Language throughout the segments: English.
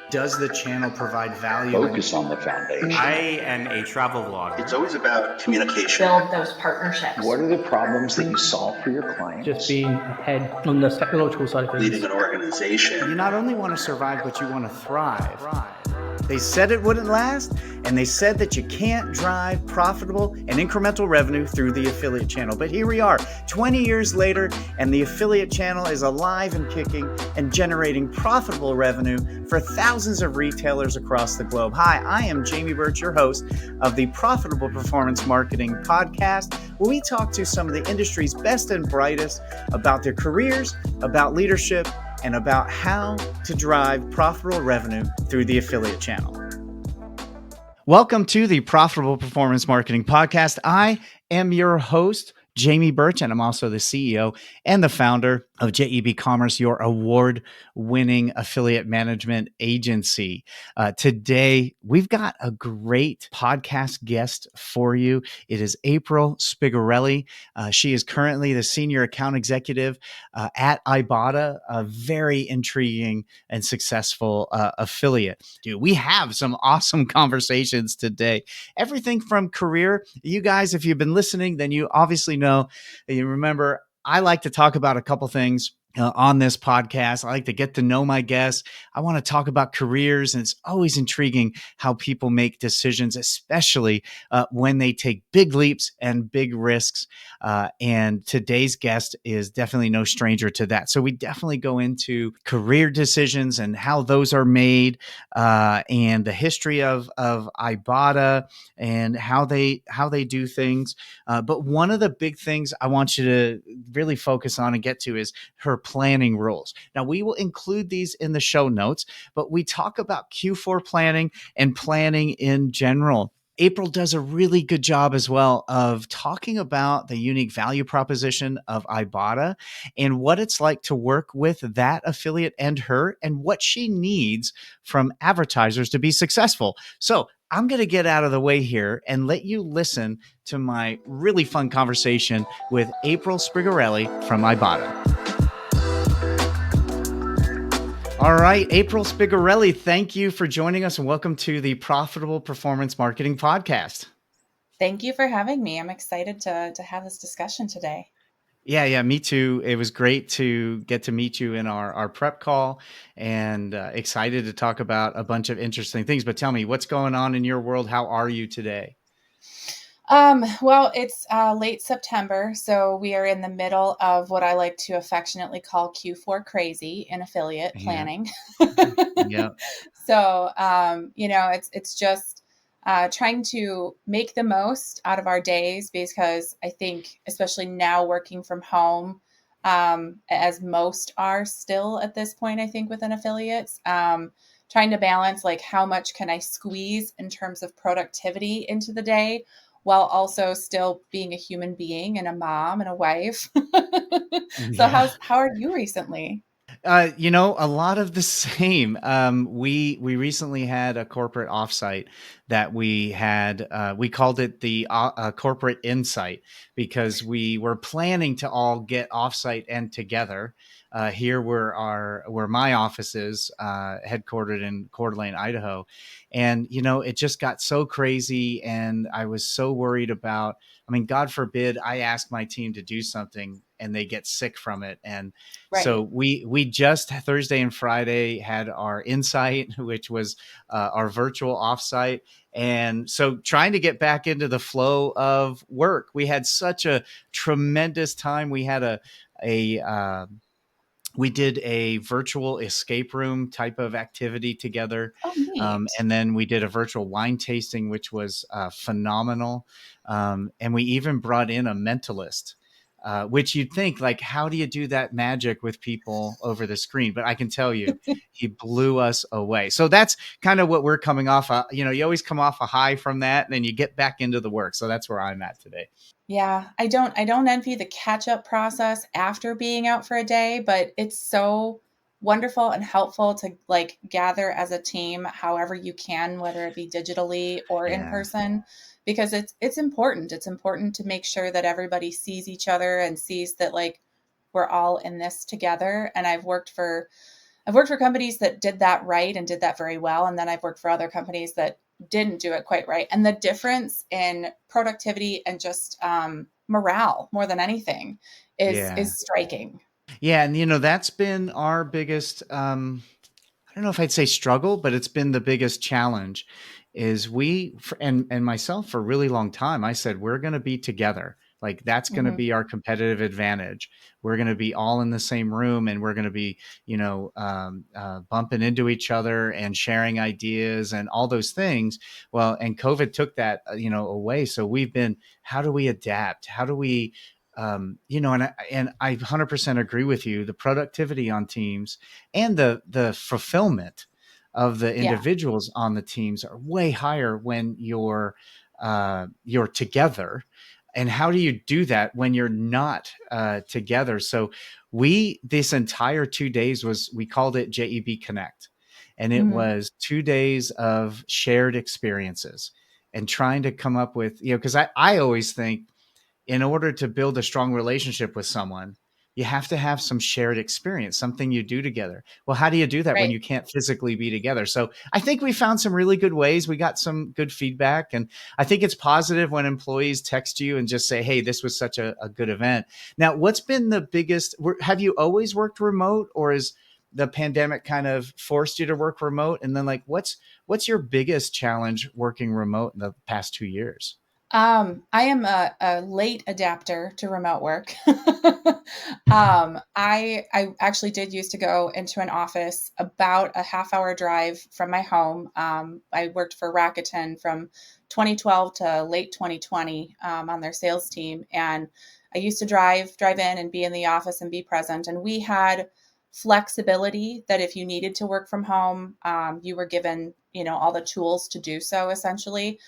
Does the channel provide value? Focus on the foundation. I am a travel vlogger. It's always about communication. Build those partnerships. What are the problems that you solve for your clients? Just being ahead on the technological side of things. Leading an organization. You not only want to survive, but you want to thrive. They said it wouldn't last, and they said that you can't drive profitable and incremental revenue through the affiliate channel. But here we are, 20 years later, and the affiliate channel is alive and kicking and generating profitable revenue for thousands of retailers across the globe. Hi, I am Jamie Birch, your host of the Profitable Performance Marketing Podcast, where we talk to some of the industry's best and brightest about their careers, about leadership, and about how to drive profitable revenue through the affiliate channel. Welcome to the Profitable Performance Marketing Podcast. I am your host, Jamie Birch, and I'm also the CEO and the founder of JEB Commerce, your award-winning affiliate management agency. Today, we've got a great podcast guest for you. It is April Spigarelli. She is currently the senior account executive at Ibotta, a very intriguing and successful affiliate. Dude, we have some awesome conversations today. Everything from career. You guys, if you've been listening, then you obviously know, you remember, I like to talk about a couple things on this podcast. I like to get to know my guests. I want to talk about careers, and it's always intriguing how people make decisions, especially when they take big leaps and big risks. And today's guest is definitely no stranger to that. So we definitely go into career decisions and how those are made, and the history of Ibotta and how they do things. But one of the big things I want you to really focus on and get to is her planning rules. Now, we will include these in the show notes, but we talk about Q4 planning and planning in general. April does a really good job as well of talking about the unique value proposition of Ibotta and what it's like to work with that affiliate and her, and what she needs from advertisers to be successful. So I'm going to get out of the way here and let you listen to my really fun conversation with April Spigarelli from Ibotta. All right, April Spigarelli, thank you for joining us and welcome to the Profitable Performance Marketing Podcast. Thank you for having me. I'm excited to have this discussion today. Yeah, me too. It was great to get to meet you in our prep call, and excited to talk about a bunch of interesting things. But tell me, what's going on in your world? How are you today? Well, it's late September, so we are in the middle of what I like to affectionately call Q4 crazy in affiliate planning. Yeah. So, it's just trying to make the most out of our days, because I think, especially now working from home, as most are still at this point, I think within affiliates, trying to balance like how much can I squeeze in terms of productivity into the day, while also still being a human being and a mom and a wife. So how are you recently? A lot of the same. We recently had a corporate offsite that we had. We called it the corporate insight, because we were planning to all get offsite and together. Here where my office is, headquartered in Coeur d'Alene, Idaho. And, it just got so crazy, and I was so worried about, God forbid I ask my team to do something and they get sick from it. And Right. so we just Thursday and Friday had our insight, which was our virtual offsite. And so trying to get back into the flow of work, we had such a tremendous time. We had we did a virtual escape room type of activity together. Oh, neat. And then we did a virtual wine tasting, which was phenomenal. And we even brought in a mentalist, which you'd think, like, how do you do that magic with people over the screen? But I can tell you, he blew us away. So that's kind of what we're coming off. You always come off a high from that, and then you get back into the work. So that's where I'm at today. Yeah, I don't envy the catch-up process after being out for a day, but it's so wonderful and helpful to like gather as a team however you can, whether it be digitally or in person, because it's important. It's important to make sure that everybody sees each other and sees that like we're all in this together. And I've worked for I've worked for companies that did that right and did that very well. And then I've worked for other companies that didn't do it quite right. And the difference in productivity and just morale more than anything Yeah. is striking. Yeah. And, that's been our biggest, I don't know if I'd say struggle, but it's been the biggest challenge is and myself for a really long time, I said, we're going to be together. Like that's going to Mm-hmm. be our competitive advantage. We're going to be all in the same room and we're going to be, bumping into each other and sharing ideas and all those things. Well, and COVID took that, away. So we've been, how do we adapt? How do we, and I 100% agree with you. The productivity on teams and the fulfillment of the Yeah. individuals on the teams are way higher when you're together. And how do you do that when you're not together? So this entire 2 days we called it JEB Connect, and it Mm-hmm. was 2 days of shared experiences and trying to come up with, because I always think in order to build a strong relationship with someone, you have to have some shared experience, something you do together. Well, how do you do that when Right. you can't physically be together? So I think we found some really good ways. We got some good feedback. And I think it's positive when employees text you and just say, hey, this was such a good event. Now, what's been the biggest, have you always worked remote, or is the pandemic kind of forced you to work remote? And then what's your biggest challenge working remote in the past 2 years? I am a late adapter to remote work. I actually did used to go into an office about a half-hour drive from my home. I worked for Rakuten from 2012 to late 2020 on their sales team, and I used to drive in and be in the office and be present. And we had flexibility that if you needed to work from home, you were given, all the tools to do so, essentially.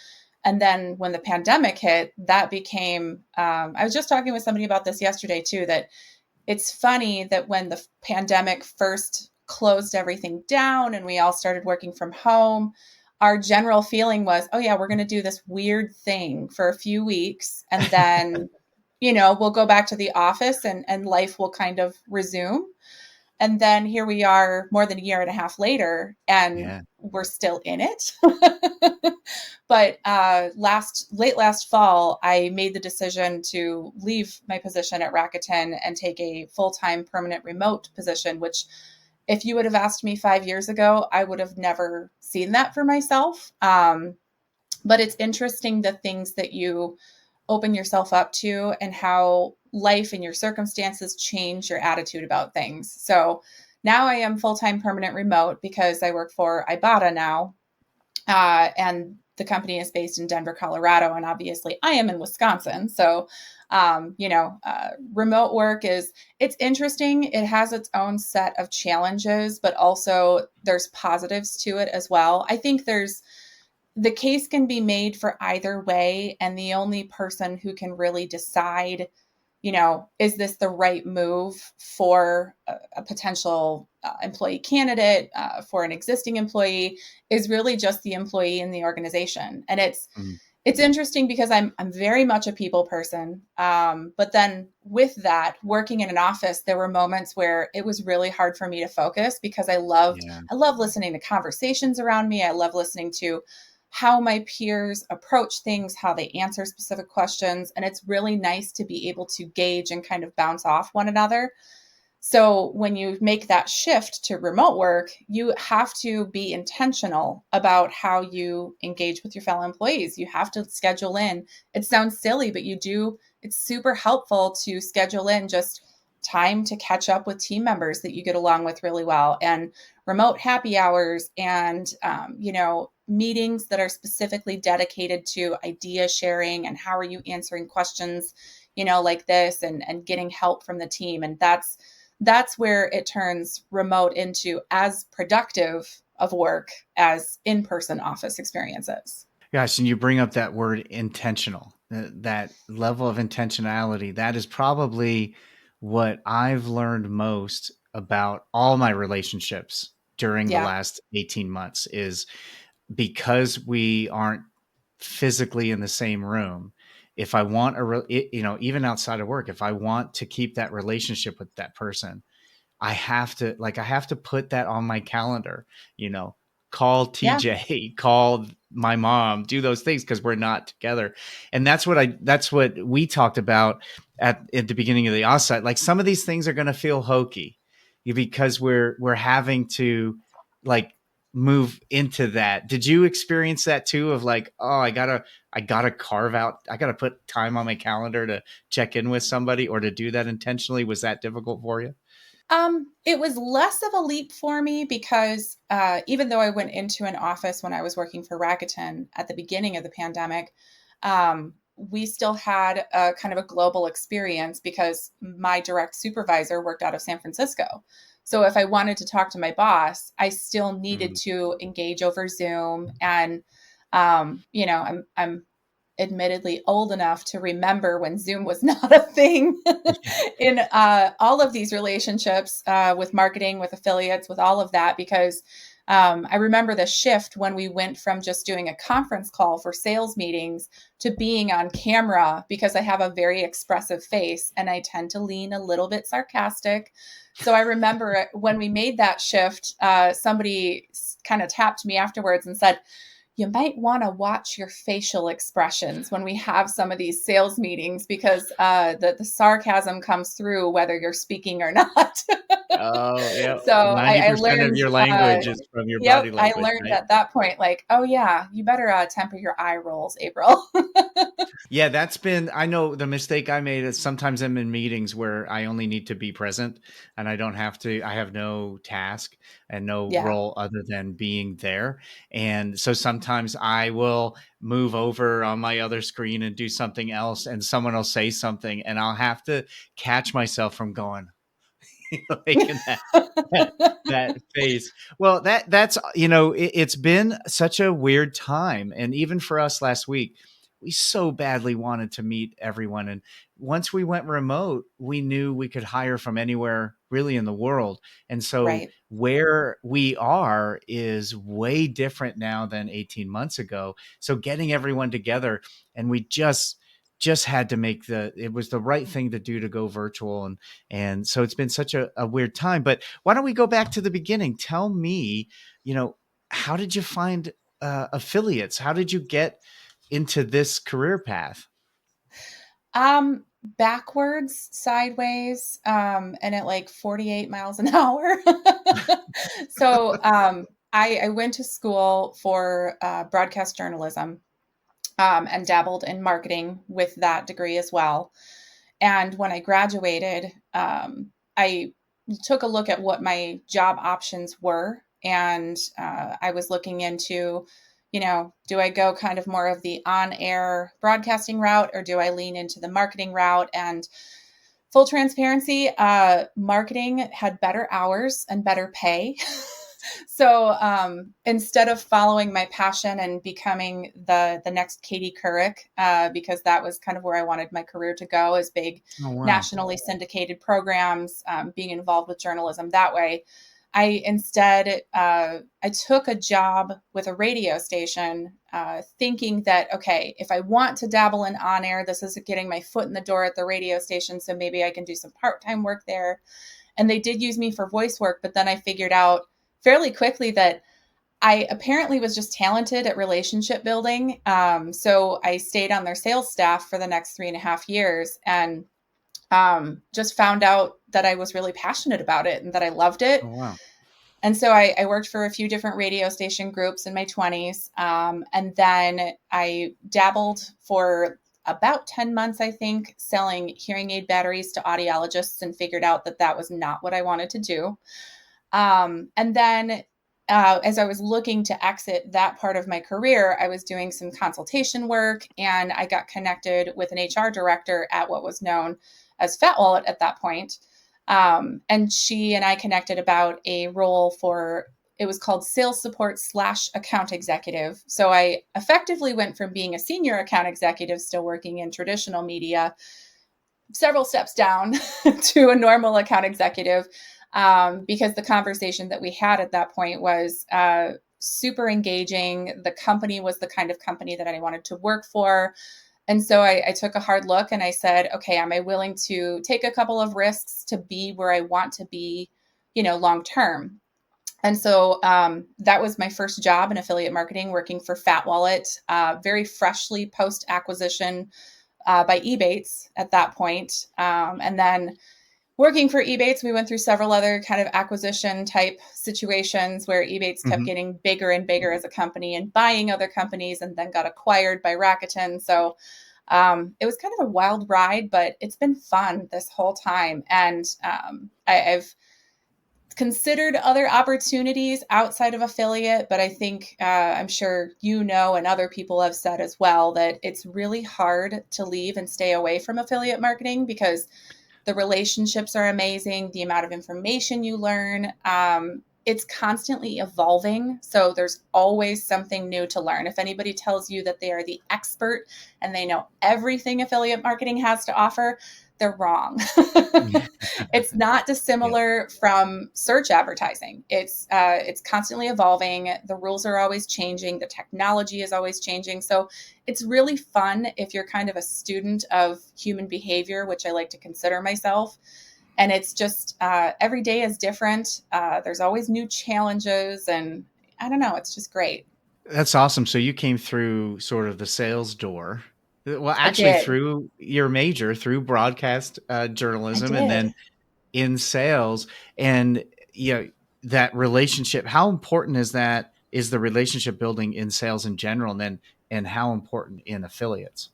And then when the pandemic hit, that became, I was just talking with somebody about this yesterday too, that it's funny that when the pandemic first closed everything down and we all started working from home, our general feeling was, oh yeah, we're going to do this weird thing for a few weeks. And then, we'll go back to the office and life will kind of resume. And then here we are more than a year and a half later, and Yeah. we're still in it. But late last fall, I made the decision to leave my position at Rakuten and take a full-time permanent remote position, which if you would have asked me 5 years ago, I would have never seen that for myself. But it's interesting the things that you open yourself up to and how life and your circumstances change your attitude about things. So now I am full-time permanent remote because I work for Ibotta now. And the company is based in Denver, Colorado. And obviously I am in Wisconsin. So, remote work it's interesting. It has its own set of challenges, but also there's positives to it as well. I think the case can be made for either way. And the only person who can really decide, is this the right move for a potential employee candidate, for an existing employee, is really just the employee in the organization. And Mm, it's interesting because I'm very much a people person. But then with that, working in an office, there were moments where it was really hard for me to focus because yeah. I love listening to conversations around me. I love listening to how my peers approach things, how they answer specific questions. And it's really nice to be able to gauge and kind of bounce off one another. So when you make that shift to remote work, you have to be intentional about how you engage with your fellow employees. You have to schedule in. It sounds silly, but it's super helpful to schedule in just time to catch up with team members that you get along with really well, and remote happy hours, and meetings that are specifically dedicated to idea sharing and how are you answering questions, like this, and getting help from the team. And that's where it turns remote into as productive of work as in-person office experiences. Gosh, and you bring up that word intentional, that level of intentionality. That is probably what I've learned most about all my relationships during the Yeah. last 18 months is because we aren't physically in the same room. If I want even outside of work, if I want to keep that relationship with that person, I have to put that on my calendar, you know, call Yeah. TJ, call my mom, do those things because we're not together. And that's what we talked about at the beginning of the offsite. Like some of these things are going to feel hokey because we're having to like move into that. Did you experience that too of like, oh, I gotta carve out, I gotta put time on my calendar to check in with somebody or to do that intentionally? Was that difficult for you? It was less of a leap for me because even though I went into an office when I was working for Rakuten at the beginning of the pandemic, we still had a kind of a global experience because my direct supervisor worked out of San Francisco. So if I wanted to talk to my boss, I still needed Mm. to engage over Zoom. And I'm admittedly old enough to remember when Zoom was not a thing in all of these relationships with marketing, with affiliates, with all of that, because I remember the shift when we went from just doing a conference call for sales meetings to being on camera because I have a very expressive face and I tend to lean a little bit sarcastic. So I remember when we made that shift, somebody kind of tapped me afterwards and said, you might want to watch your facial expressions when we have some of these sales meetings because the sarcasm comes through whether you're speaking or not. Oh, yeah. So I 90% of learned, your language is from your yep, body I language, learned right? at that point, like, oh yeah, you better temper your eye rolls, April. Yeah, that's been, I know the mistake I made is sometimes I'm in meetings where I only need to be present and I don't have to, I have no task and no Yeah. role other than being there. And so sometimes I will move over on my other screen and do something else and someone will say something and I'll have to catch myself from going, making that face. Well, that's it's been such a weird time, and even for us last week, we so badly wanted to meet everyone. And once we went remote, we knew we could hire from anywhere really in the world. And so Right. where we are is way different now than 18 months ago. So getting everyone together, and we just had to make it was the right thing to do to go virtual. And so it's been such a weird time. But why don't we go back to the beginning? Tell me, how did you find affiliates? How did you get into this career path? Backwards, sideways, and at like 48 miles an hour. So I went to school for broadcast journalism and dabbled in marketing with that degree as well. And when I graduated, I took a look at what my job options were. And I was looking into, do I go kind of more of the on air broadcasting route or do I lean into the marketing route? And full transparency, marketing had better hours and better pay. So instead of following my passion and becoming the next Katie Couric, because that was kind of where I wanted my career to go, as big Oh, wow. nationally syndicated programs, being involved with journalism that way, I instead I took a job with a radio station, thinking that okay, if I want to dabble in on air, this is getting my foot in the door at the radio station, so maybe I can do some part time work there. And they did use me for voice work, but then I figured out fairly quickly that I apparently was just talented at relationship building. So I stayed on their sales staff for the next 3.5 years and just found out that I was really passionate about it and that I loved Oh, it. wow. And so I worked for a few different radio station groups in my 20s. And then I dabbled for about 10 months, I think, selling hearing aid batteries to audiologists and figured out that that was not what I wanted to do. And then as I was looking to exit that part of my career, I was doing some consultation work and I got connected with an HR director at what was known as Fat Wallet at that point. And she and I connected about a role for, it was called sales support / account executive. So I effectively went from being a senior account executive, still working in traditional media, several steps down to a normal account executive, because the conversation that we had at that point was super engaging. The company was the kind of company that I wanted to work for. And so I took a hard look and I said, okay, am I willing to take a couple of risks to be where I want to be long term. And so that was my first job in affiliate marketing, working for Fat Wallet, very freshly post acquisition by Ebates at that point. And then working for Ebates, we went through several other kind of acquisition type situations where Ebates kept getting bigger and bigger as a company and buying other companies, and then got acquired by Rakuten. So it was kind of a wild ride, but it's been fun this whole time. And I've considered other opportunities outside of affiliate, but I think I'm sure and other people have said as well that it's really hard to leave and stay away from affiliate marketing because the relationships are amazing. The amount of information you learn, it's constantly evolving. So there's always something new to learn. If anybody tells you that they are the expert and they know everything affiliate marketing has to offer, they're wrong. It's not dissimilar from search advertising. It's constantly evolving. The rules are always changing. The technology is always changing. So it's really fun if you're kind of a student of human behavior, which I like to consider myself. And it's just every day is different. There's always new challenges, and I don't know. It's just great. That's awesome. So you came through sort of the sales door. Well, I actually, did. through your major, through broadcast I journalism, and then did. in sales. And that relationship. How important is that? Is the relationship building in sales in general, and how important in affiliates?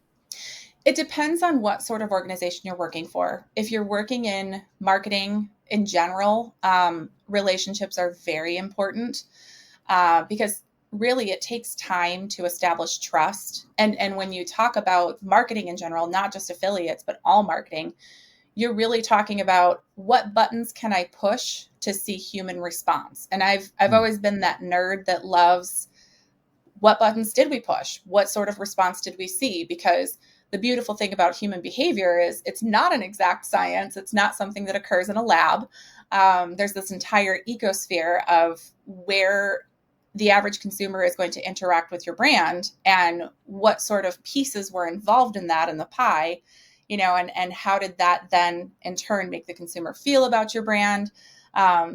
It depends on what sort of organization you're working for. If you're working in marketing in general, relationships are very important because really it takes time to establish trust. And when you talk about marketing in general, not just affiliates, but all marketing, you're really talking about what buttons can I push to see human response. And I've always been that nerd that loves what buttons did we push? What sort of response did we see? Because the beautiful thing about human behavior is it's not an exact science. It's not something that occurs in a lab. There's this entire ecosphere of where the average consumer is going to interact with your brand and what sort of pieces were involved in that in the pie, and how did that then in turn make the consumer feel about your brand.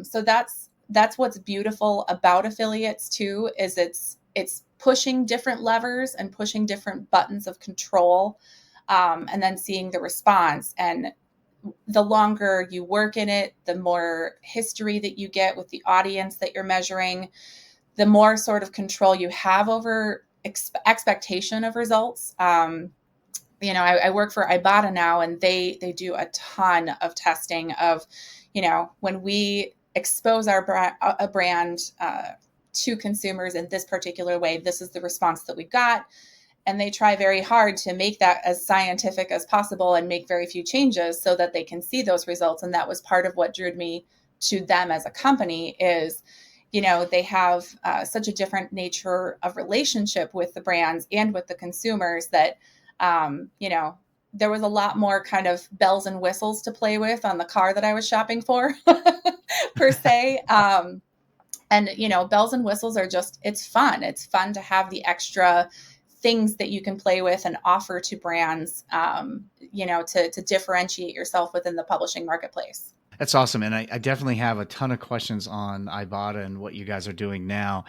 So that's what's beautiful about affiliates too, is it's pushing different levers and pushing different buttons of control, and then seeing the response. And the longer you work in it, the more history that you get with the audience that you're measuring, the more sort of control you have over expectation of results. I work for Ibotta now, and they do a ton of testing of, when we expose a brand to consumers in this particular way, this is the response that we got. And they try very hard to make that as scientific as possible and make very few changes so that they can see those results. And that was part of what drew me to them as a company is, they have such a different nature of relationship with the brands and with the consumers that, there was a lot more kind of bells and whistles to play with on the car that I was shopping for per se. And, bells and whistles are just, it's fun. It's fun to have the extra things that you can play with and offer to brands, to differentiate yourself within the publishing marketplace. That's awesome. And I definitely have a ton of questions on Ibotta and what you guys are doing now.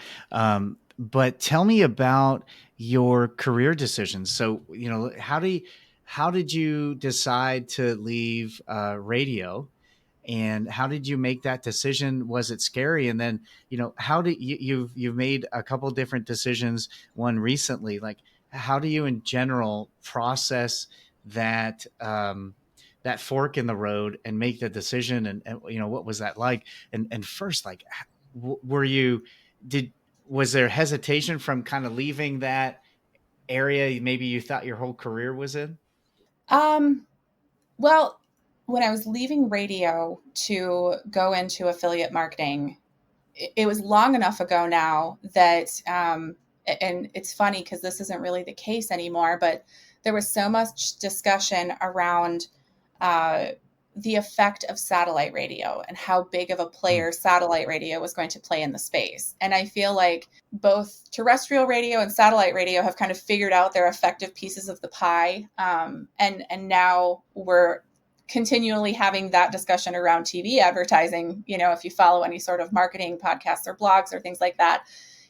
But tell me about your career decisions. So, how did you decide to leave radio? And how did you make that decision? Was it scary? And then, how did you've made a couple different decisions, one recently, like how do you in general process that, that fork in the road and make the decision? And what was that like? And first, like, was there hesitation from kind of leaving that area maybe you thought your whole career was in? Well, when I was leaving radio to go into affiliate marketing, it was long enough ago now that, and it's funny because this isn't really the case anymore, but there was so much discussion around the effect of satellite radio and how big of a player satellite radio was going to play in the space. And I feel like both terrestrial radio and satellite radio have kind of figured out their effective pieces of the pie. And now we're continually having that discussion around TV advertising. If you follow any sort of marketing podcasts or blogs or things like that,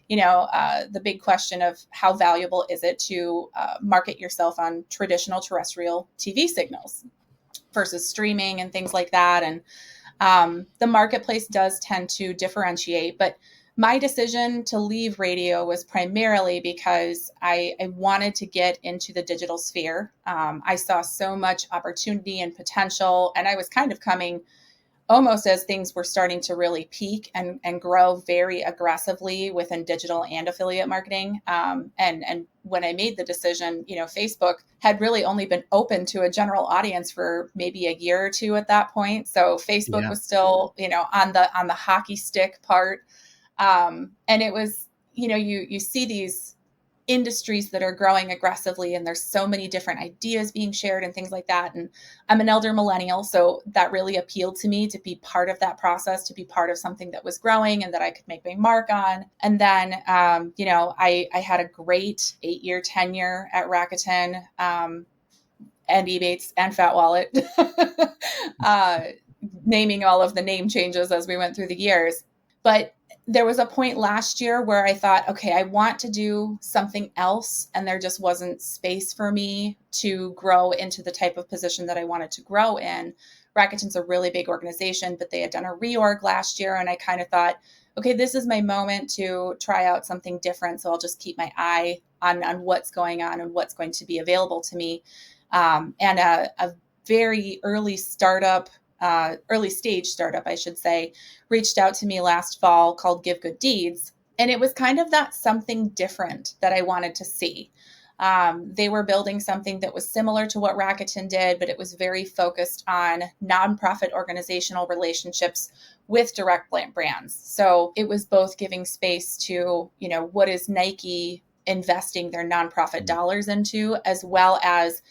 the big question of how valuable is it to market yourself on traditional terrestrial TV signals versus streaming and things like that. And the marketplace does tend to differentiate, but my decision to leave radio was primarily because I wanted to get into the digital sphere. I saw so much opportunity and potential, and I was kind of coming almost as things were starting to really peak and grow very aggressively within digital and affiliate marketing. And when I made the decision, Facebook had really only been open to a general audience for maybe a year or two at that point. So Facebook was still, on the hockey stick part. And it was, you see these industries that are growing aggressively, and there's so many different ideas being shared and things like that. And I'm an elder millennial, so that really appealed to me to be part of that process, to be part of something that was growing and that I could make my mark on. And then, I had a great 8-year tenure at Rakuten, and Ebates and Fat Wallet, naming all of the name changes as we went through the years. But there was a point last year where I thought, okay, I want to do something else. And there just wasn't space for me to grow into the type of position that I wanted to grow in. Rakuten's a really big organization, but they had done a reorg last year. And I kind of thought, okay, this is my moment to try out something different. So I'll just keep my eye on what's going on and what's going to be available to me. And a very early stage startup, I should say, reached out to me last fall called Give Good Deeds. And it was kind of that something different that I wanted to see. They were building something that was similar to what Rakuten did, but it was very focused on nonprofit organizational relationships with direct brands. So it was both giving space to, what is Nike investing their nonprofit dollars into, as well as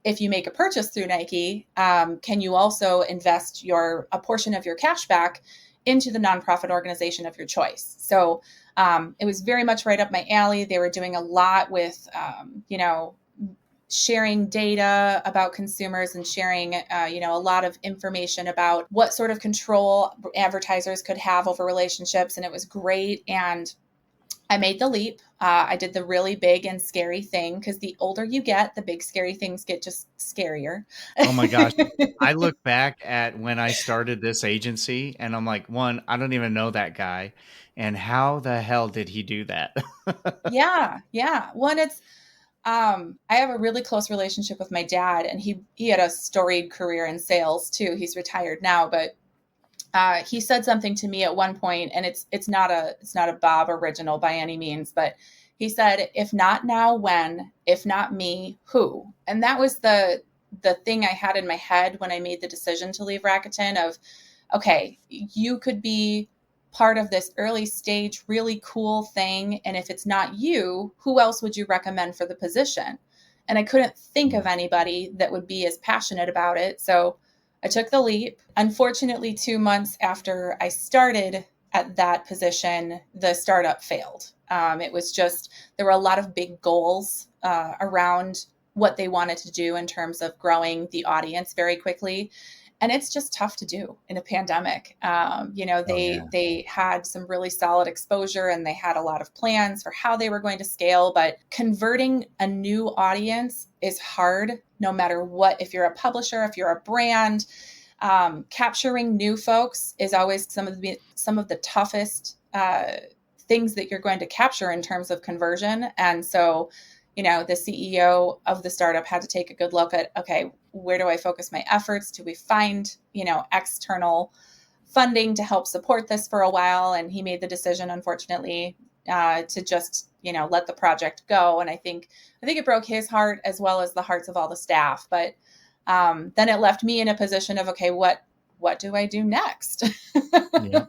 if you make a purchase through Nike, can you also invest a portion of your cash back into the nonprofit organization of your choice? So it was very much right up my alley. They were doing a lot with, sharing data about consumers and sharing, a lot of information about what sort of control advertisers could have over relationships. And it was great. And I made the leap. I did the really big and scary thing, because the older you get, the big scary things get just scarier. Oh my gosh. I look back at when I started this agency and I'm like, one, I don't even know that guy. And how the hell did he do that? Yeah. One, it's, I have a really close relationship with my dad, and he had a storied career in sales too. He's retired now, but he said something to me at one point, and it's not a Bob original by any means, but he said, "If not now, when? If not me, who?" And that was the thing I had in my head when I made the decision to leave Rakuten of, okay, you could be part of this early stage, really cool thing. And if it's not you, who else would you recommend for the position? And I couldn't think of anybody that would be as passionate about it. So I took the leap. Unfortunately, 2 months after I started at that position, the startup failed. It was just, there were a lot of big goals around what they wanted to do in terms of growing the audience very quickly. And it's just tough to do in a pandemic. They had some really solid exposure, and they had a lot of plans for how they were going to scale, but converting a new audience is hard no matter what. If you're a publisher, if you're a brand, capturing new folks is always some of the toughest things that you're going to capture in terms of conversion. And so, the CEO of the startup had to take a good look at, okay, where do I focus my efforts? Do we find, external funding to help support this for a while? And he made the decision, unfortunately, to just, let the project go. And I think it broke his heart as well as the hearts of all the staff. But then it left me in a position of, okay, what do I do next? Yeah.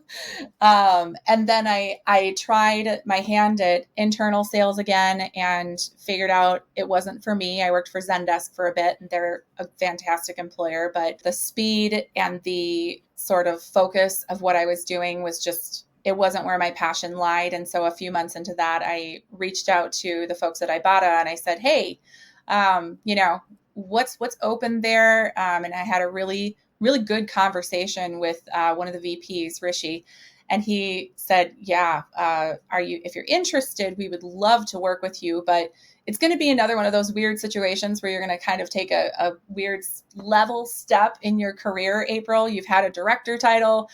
And then I tried my hand at internal sales again and figured out it wasn't for me. I worked for Zendesk for a bit, and they're a fantastic employer, but the speed and the sort of focus of what I was doing was just, it wasn't where my passion lied. And so a few months into that, I reached out to the folks at Ibotta and I said, hey, what's open there. And I had a really good conversation with one of the VPs, Rishi, and he said, yeah, if you're interested, we would love to work with you, but it's going to be another one of those weird situations where you're going to kind of take a weird level step in your career, April. You've had a director title.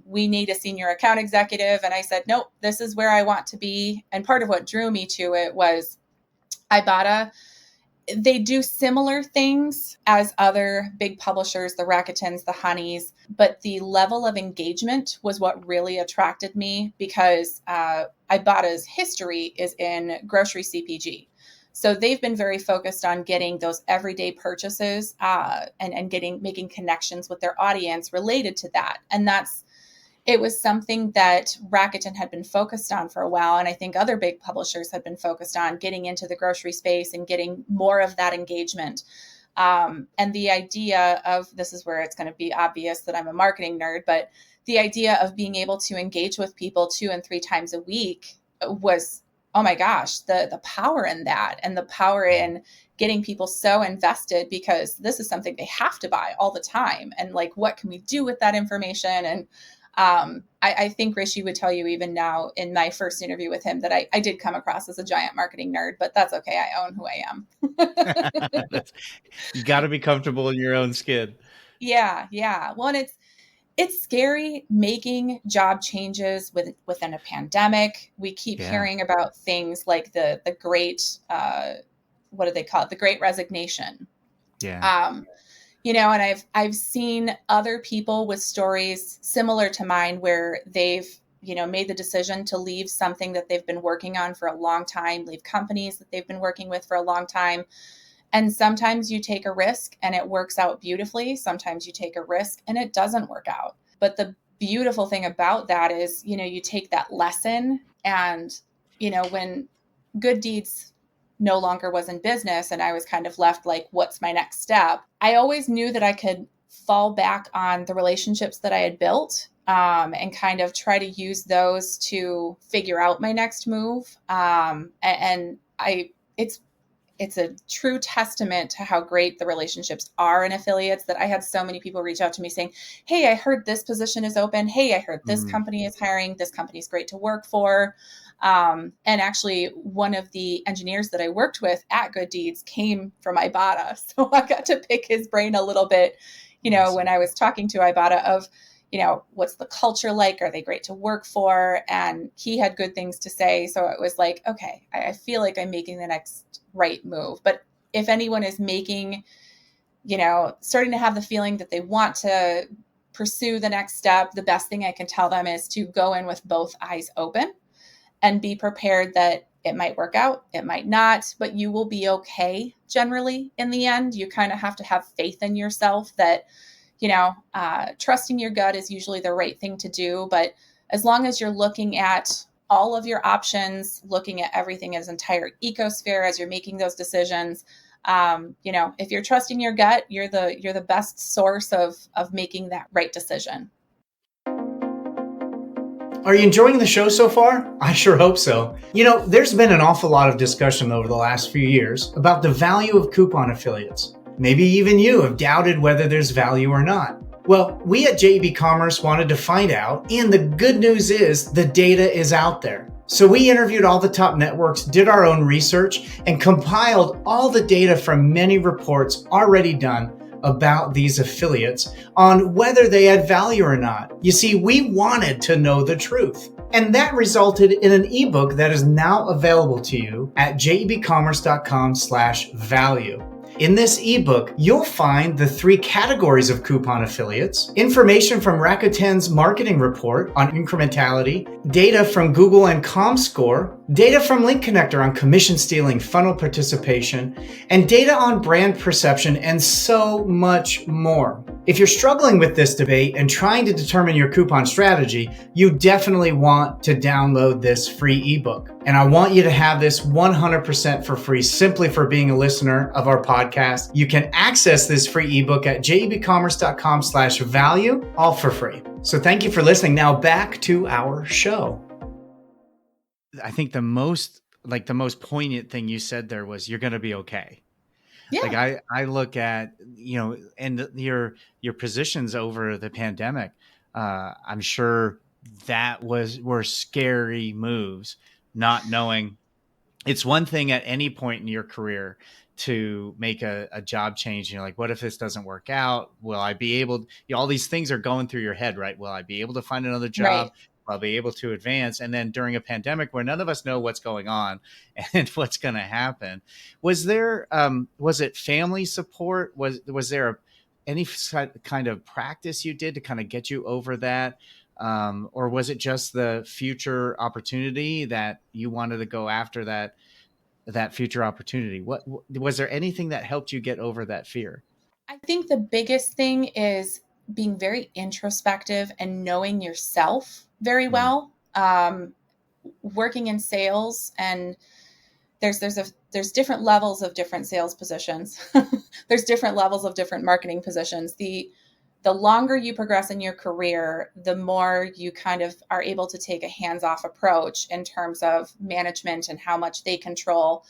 We need a senior account executive. And I said, nope, this is where I want to be. And part of what drew me to it was Ibotta. They do similar things as other big publishers, the Rakutens, the Honeys, but the level of engagement was what really attracted me, because Ibotta's history is in grocery CPG. So they've been very focused on getting those everyday purchases and making connections with their audience related to that. And it was something that Rakuten had been focused on for a while. And I think other big publishers had been focused on getting into the grocery space and getting more of that engagement. And the idea of, this is where it's going to be obvious that I'm a marketing nerd, but the idea of being able to engage with people 2 and 3 times a week was, oh my gosh, the power in that, and the power in getting people so invested, because this is something they have to buy all the time. And like, what can we do with that information? And I think Rishi would tell you even now in my first interview with him that I did come across as a giant marketing nerd, but that's okay. I own who I am. You got to be comfortable in your own skin. Yeah. Well, and it's scary making job changes within a pandemic. We keep hearing about things like the great, what do they call it? The Great Resignation. Yeah. And I've seen other people with stories similar to mine where they've, made the decision to leave something that they've been working on for a long time, leave companies that they've been working with for a long time. And sometimes you take a risk and it works out beautifully. Sometimes you take a risk and it doesn't work out. But the beautiful thing about that is, you take that lesson, and, when Good Deeds no longer was in business and I was kind of left like, what's my next step? I always knew that I could fall back on the relationships that I had built and kind of try to use those to figure out my next move. It's a true testament to how great the relationships are in affiliates that I had so many people reach out to me saying, hey, I heard this position is open. Hey, I heard this company is hiring. This company is great to work for. And actually, one of the engineers that I worked with at Good Deeds came from Ibotta. So I got to pick his brain a little bit, awesome. When I was talking to Ibotta of, what's the culture like? Are they great to work for? And he had good things to say. So it was like, okay, I feel like I'm making the next right move. But if anyone is making, starting to have the feeling that they want to pursue the next step, the best thing I can tell them is to go in with both eyes open and be prepared that it might work out, it might not, but you will be okay generally in the end. You kind of have to have faith in yourself that, trusting your gut is usually the right thing to do. But as long as you're looking at all of your options, looking at everything as entire ecosphere as you're making those decisions, if you're trusting your gut, you're the best source of making that right decision. Are you enjoying the show so far? I sure hope so. There's been an awful lot of discussion over the last few years about the value of coupon affiliates. Maybe even you have doubted whether there's value or not. Well, we at JEB Commerce wanted to find out, and the good news is the data is out there. So we interviewed all the top networks, did our own research, and compiled all the data from many reports already done about these affiliates on whether they add value or not. You see, we wanted to know the truth. And that resulted in an ebook that is now available to you at jebcommerce.com/value. In this ebook, you'll find the 3 categories of coupon affiliates, information from Rakuten's marketing report on incrementality, data from Google and ComScore, data from Link Connector on commission stealing, funnel participation, and data on brand perception, and so much more. If you're struggling with this debate and trying to determine your coupon strategy, you definitely want to download this free ebook. And I want you to have this 100% for free simply for being a listener of our podcast. You can access this free ebook at jebcommerce.com/value, all for free. So thank you for listening. Now back to our show. I think the most poignant thing you said there was, you're going to be okay. Like Yeah. I look at, and your positions over the pandemic. I'm sure that were scary moves, not knowing. It's one thing at any point in your career to make a job change. You're like, what if this doesn't work out? Will I be able, all these things are going through your head, right? Will I be able to find another job? Right. Will I be able to advance? And then during a pandemic where none of us know what's going on and what's going to happen, was it family support? Was there any kind of practice you did to kind of get you over that? Or was it just the future opportunity that you wanted to go after that future opportunity? What was there anything that helped you get over that fear? I think the biggest thing is being very introspective and knowing yourself very Mm, well. Working in sales, and there's different levels of different sales positions. There's different levels of different marketing positions. The longer you progress in your career, the more you kind of are able to take a hands-off approach in terms of management and how much they control.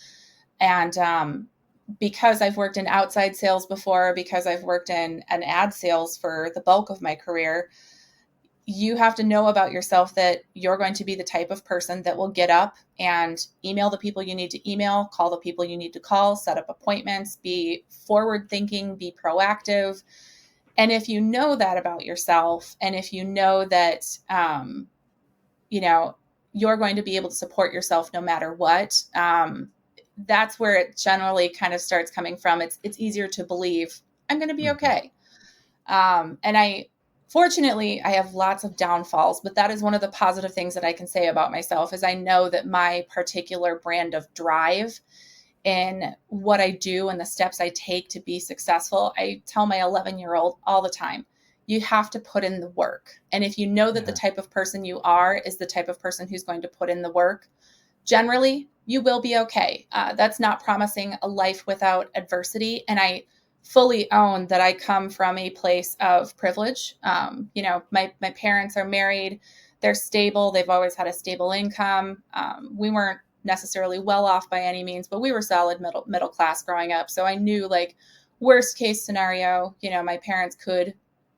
And because I've worked in outside sales before, because I've worked in an ad sales for the bulk of my career, you have to know about yourself that you're going to be the type of person that will get up and email the people you need to email, call the people you need to call, set up appointments, be forward thinking, be proactive. And if you know that about yourself, and if you know that, you know, you're going to be able to support yourself no matter what, that's where it generally kind of starts coming from. It's easier to believe I'm going to be mhm. okay. And fortunately, I have lots of downfalls, but that is one of the positive things that I can say about myself is I know that my particular brand of drive in what I do and the steps I take to be successful. I tell my 11-year-old all the time, you have to put in the work. And if you know that the Yeah. type of person you are is the type of person who's going to put in the work, generally you will be okay. That's not promising a life without adversity. And I fully own that I come from a place of privilege. My parents are married, they're stable, they've always had a stable income. We weren't necessarily well off by any means, but we were solid middle class growing up. So I knew, like, worst case scenario, my parents could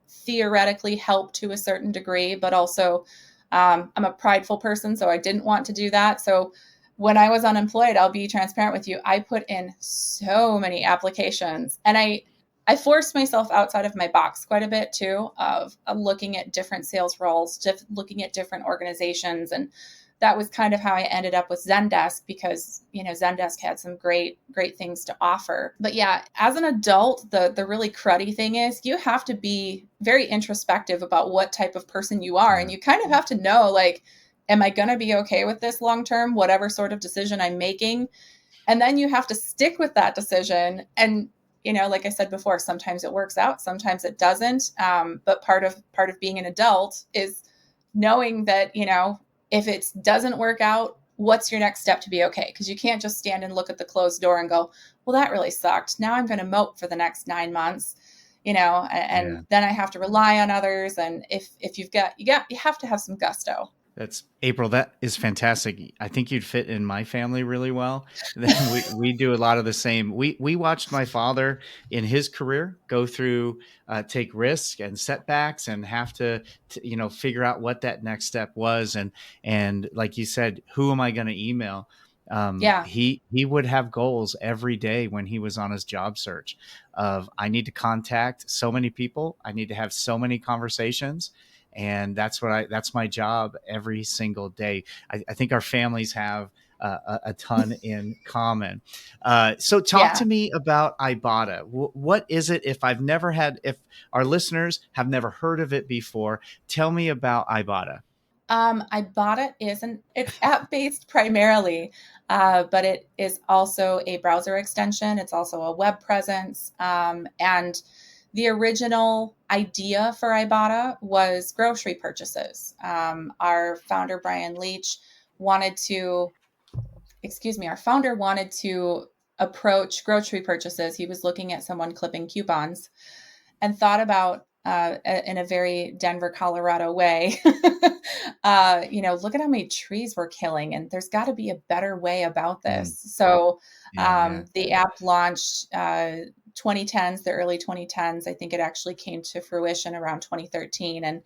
theoretically help to a certain degree, but also I'm a prideful person, so I didn't want to do that. So when I was unemployed, I'll be transparent with you, I put in so many applications, and I forced myself outside of my box quite a bit too, of looking at different sales roles, looking at different organizations. And that was kind of how I ended up with Zendesk, because, Zendesk had some great things to offer. But yeah, as an adult, the really cruddy thing is you have to be very introspective about what type of person you are. And Yeah. you kind of have to know, like, am I going to be okay with this long term, whatever sort of decision I'm making? And then you have to stick with that decision. And, like I said before, sometimes it works out, sometimes it doesn't. But part of being an adult is knowing that, if it doesn't work out, what's your next step to be okay? Because you can't just stand and look at the closed door and go, well, that really sucked. Now I'm going to mope for the next 9 months, Yeah. and then I have to rely on others. And if you have to have some gusto. That's April. That is fantastic. I think you'd fit in my family really well. We do a lot of the same. We watched my father in his career go through, take risks and setbacks, and have to figure out what that next step was. And like you said, who am I going to email? Yeah. He would have goals every day when he was on his job search of, I need to contact so many people. I need to have so many conversations, and that's my job every single day. I think our families have a ton in common. So talk Yeah. to me about Ibotta. What is it? If our listeners have never heard of it before, tell me about Ibotta. Ibotta it's app based primarily, but it is also a browser extension. It's also a web presence. And the original idea for Ibotta was grocery purchases. Our founder, Brian Leach, wanted to, our founder wanted to approach grocery purchases. He was looking at someone clipping coupons and thought about in a very Denver, Colorado way, look at how many trees we're killing, and there's got to be a better way about this. So Yeah. the app launched 2010s, the early 2010s. I think it actually came to fruition around 2013. And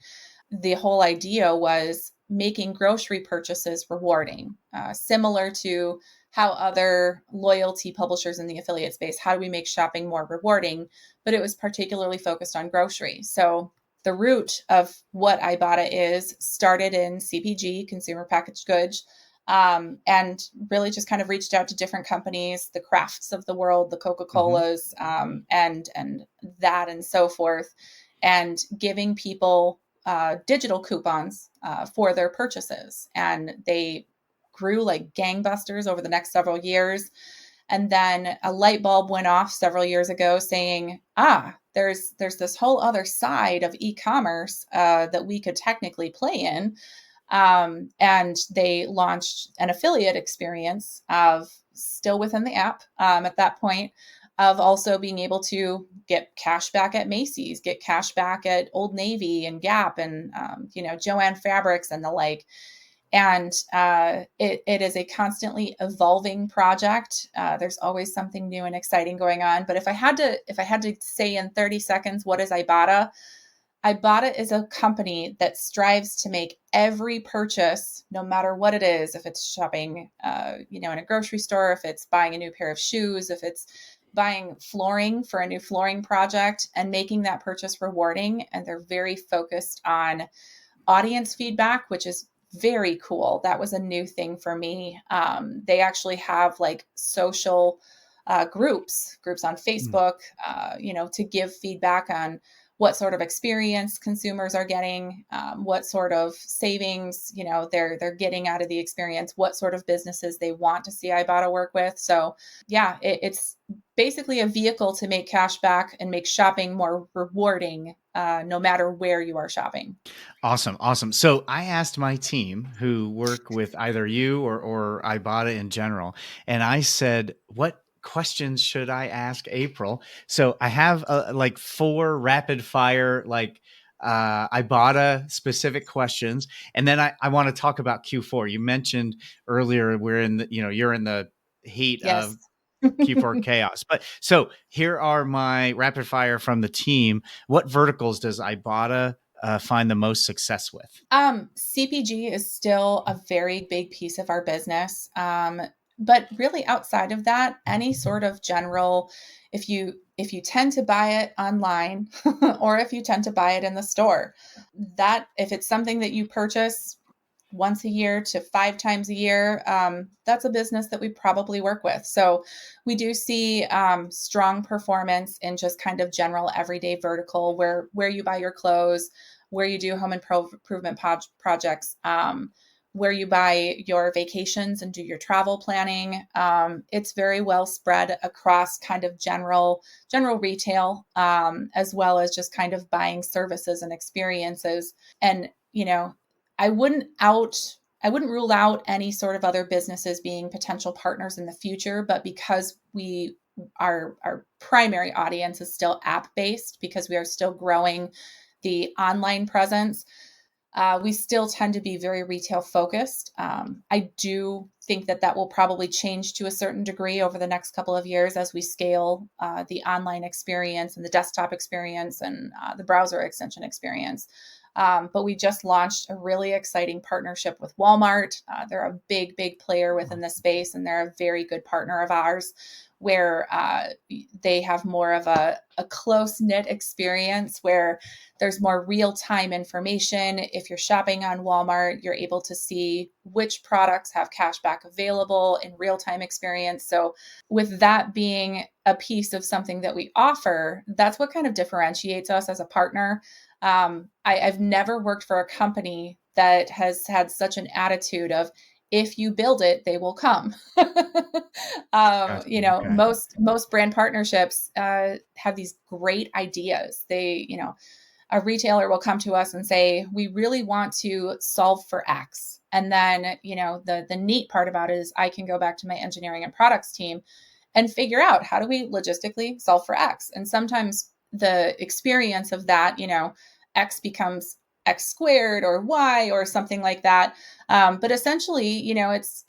the whole idea was making grocery purchases rewarding, similar to how other loyalty publishers in the affiliate space, how do we make shopping more rewarding? But it was particularly focused on grocery. So the root of what Ibotta is started in CPG, consumer packaged goods, and really just kind of reached out to different companies, the Crafts of the world, the Coca-Colas, and that and so forth, and giving people digital coupons for their purchases. And they grew like gangbusters over the next several years. And then a light bulb went off several years ago saying, there's this whole other side of e-commerce that we could technically play in. And they launched an affiliate experience of still within the app at that point, of also being able to get cash back at Macy's, get cash back at Old Navy and Gap and, Joann Fabrics and the like. And it is a constantly evolving project. There's always something new and exciting going on. But if I had to say in 30 seconds, what is Ibotta? Ibotta is a company that strives to make every purchase, no matter what it is, if it's shopping, in a grocery store, if it's buying a new pair of shoes, if it's buying flooring for a new flooring project, and making that purchase rewarding. And they're very focused on audience feedback, which is very cool. That was a new thing for me. They actually have like social groups on Facebook, to give feedback on what sort of experience consumers are getting, what sort of savings, they're getting out of the experience, what sort of businesses they want to see Ibotta work with. So yeah, it's basically a vehicle to make cash back and make shopping more rewarding, no matter where you are shopping. Awesome. So I asked my team who work with either you or Ibotta in general, and I said, what questions should I ask April? So I have like 4 rapid fire, Ibotta specific questions. And then I want to talk about Q4. You mentioned earlier, you're in the heat Yes. of Q4 chaos. But so here are my rapid fire from the team. What verticals does Ibotta find the most success with? CPG is still a very big piece of our business. But really outside of that, any sort of general, if you tend to buy it online or if you tend to buy it in the store, that if it's something that you purchase once a year to 5 times a year, that's a business that we probably work with. So we do see strong performance in just kind of general everyday vertical where you buy your clothes, where you do home improvement projects, where you buy your vacations and do your travel planning. It's very well spread across kind of general retail, as well as just kind of buying services and experiences. And, I wouldn't rule out any sort of other businesses being potential partners in the future, but because our primary audience is still app based, because we are still growing the online presence, we still tend to be very retail focused. I do think that will probably change to a certain degree over the next couple of years as we scale the online experience and the desktop experience and the browser extension experience. But we just launched a really exciting partnership with Walmart. They're a big player within the space, and they're a very good partner of ours, where they have more of a close-knit experience where there's more real-time information. If you're shopping on Walmart, you're able to see which products have cash back available in real-time experience. So with that being a piece of something that we offer, that's what kind of differentiates us as a partner. I've never worked for a company that has had such an attitude of, if you build it, they will come. Gotcha. Okay. Most brand partnerships have these great ideas. A retailer will come to us and say, we really want to solve for X. And then, the neat part about it is I can go back to my engineering and products team and figure out, how do we logistically solve for X? And sometimes the experience of that, X becomes X squared or Y or something like that. But essentially,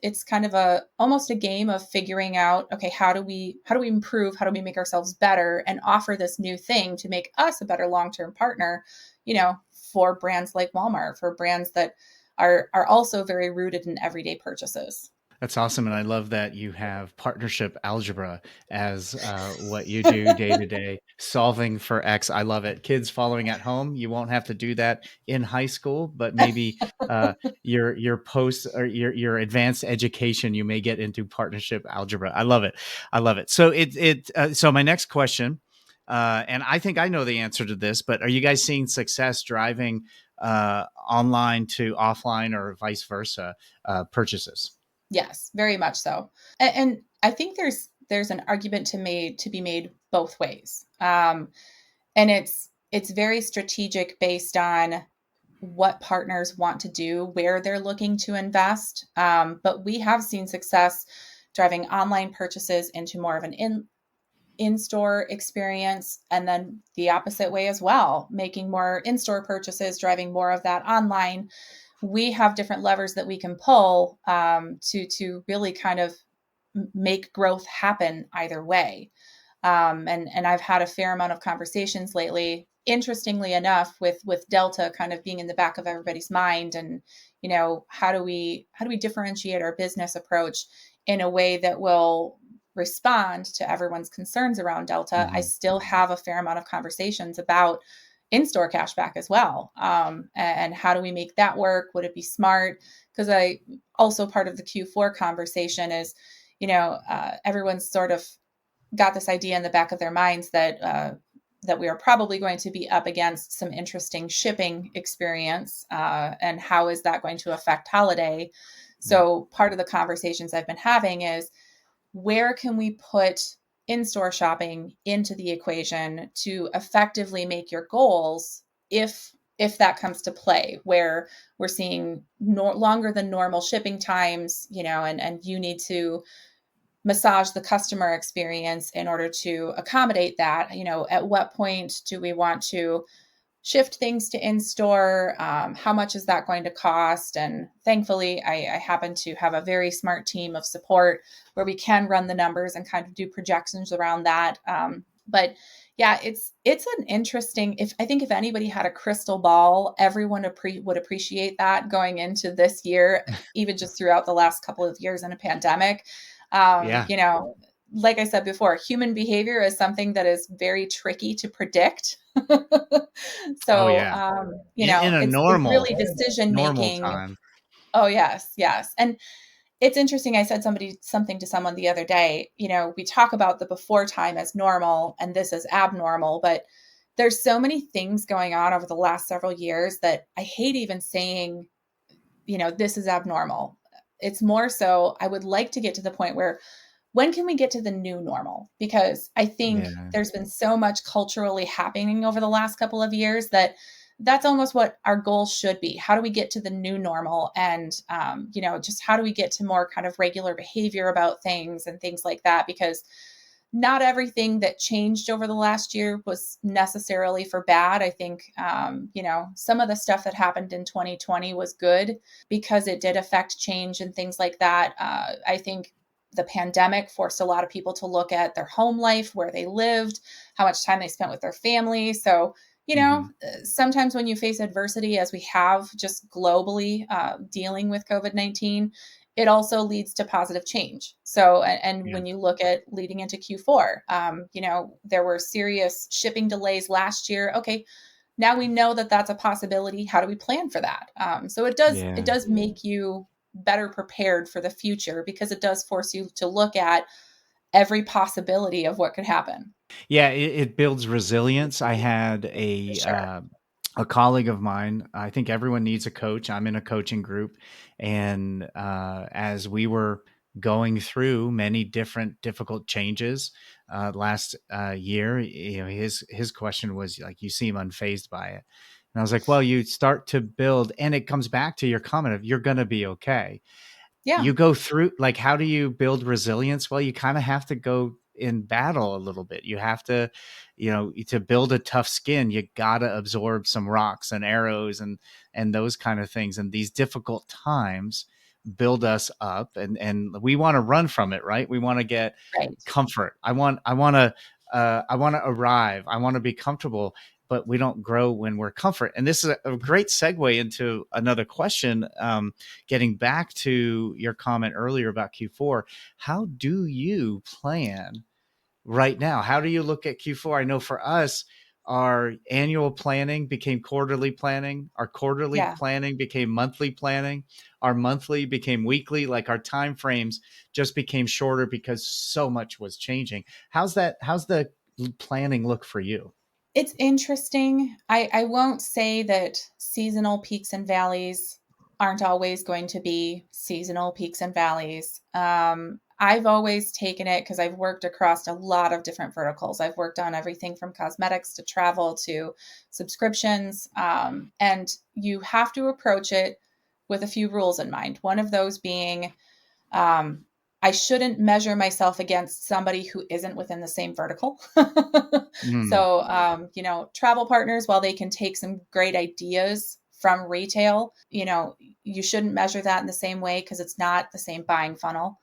it's kind of almost a game of figuring out, okay, how do we improve? How do we make ourselves better and offer this new thing to make us a better long-term partner, for brands like Walmart, for brands that are also very rooted in everyday purchases. That's awesome. And I love that you have partnership algebra as what you do day to day, solving for X. I love it. Kids following at home, you won't have to do that in high school, but maybe your post or your advanced education, you may get into partnership algebra. I love it. I love it. So so my next question, and I think I know the answer to this, but are you guys seeing success driving online to offline or vice versa purchases? Yes, very much so. And I think there's an argument to be made both ways. And it's very strategic based on what partners want to do, where they're looking to invest. But we have seen success driving online purchases into more of an in-store experience, and then the opposite way as well, making more in-store purchases, driving more of that online. We have different levers that we can pull to really kind of make growth happen either way. And I've had a fair amount of conversations lately, interestingly enough, with Delta kind of being in the back of everybody's mind, and how do we differentiate our business approach in a way that will respond to everyone's concerns around Delta. Mm-hmm. I still have a fair amount of conversations about in-store cashback as well. And how do we make that work? Would it be smart? Because I also, part of the Q4 conversation is, everyone's sort of got this idea in the back of their minds that we are probably going to be up against some interesting shipping experience. And how is that going to affect holiday? So part of the conversations I've been having is, where can we put in-store shopping into the equation to effectively make your goals, if that comes to play, where we're seeing longer than normal shipping times, and you need to massage the customer experience in order to accommodate that. At what point do we want to shift things to in-store? How much is that going to cost? And thankfully, I happen to have a very smart team of support where we can run the numbers and kind of do projections around that. But yeah, it's an interesting, I think if anybody had a crystal ball, everyone would appreciate that going into this year, even just throughout the last couple of years in a pandemic. Like I said before, human behavior is something that is very tricky to predict. So, in a it's really decision making. time. Oh, yes, yes. And it's interesting. I said something to someone the other day. We talk about the before time as normal and this is abnormal, but there's so many things going on over the last several years that I hate even saying, this is abnormal. It's more so I would like to get to the point where, when can we get to the new normal? Because I think there's been so much culturally happening over the last couple of years that's almost what our goal should be. How do we get to the new normal? And, just how do we get to more kind of regular behavior about things and things like that? Because not everything that changed over the last year was necessarily for bad. I think, some of the stuff that happened in 2020 was good because it did affect change and things like that. I think the pandemic forced a lot of people to look at their home life, where they lived, how much time they spent with their family. So, sometimes when you face adversity, as we have just globally dealing with COVID-19, it also leads to positive change. So, when you look at leading into Q4, there were serious shipping delays last year. Okay, now we know that that's a possibility. How do we plan for that? So it does make you better prepared for the future, because it does force you to look at every possibility of what could happen. Yeah, it builds resilience. I had a colleague of mine. I think everyone needs a coach. I'm in a coaching group, and as we were going through many different difficult changes last year, his question was like, "You seem unfazed by it," and I was like, "Well, you start to build, and it comes back to your comment of you're going to be okay." Yeah. You go through, like, how do you build resilience? Well, you kind of have to go in battle a little bit. You have to, to build a tough skin, you got to absorb some rocks and arrows and those kind of things. And these difficult times build us up, and we want to run from it, right? We want to get Right. comfort. I want to arrive. I want to be comfortable, but we don't grow when we're comfort. And this is a great segue into another question. Getting back to your comment earlier about Q4, how do you plan right now? How do you look at Q4? I know for us, our annual planning became quarterly planning. Our quarterly Yeah. planning became monthly planning. Our monthly became weekly. Like our time frames just became shorter because so much was changing. How's the planning look for you? It's interesting. I won't say that seasonal peaks and valleys aren't always going to be seasonal peaks and valleys. I've always taken it because I've worked across a lot of different verticals. I've worked on everything from cosmetics to travel to subscriptions. And you have to approach it with a few rules in mind. One of those being, I shouldn't measure myself against somebody who isn't within the same vertical. Mm. So, travel partners, while they can take some great ideas from retail, you shouldn't measure that in the same way because it's not the same buying funnel.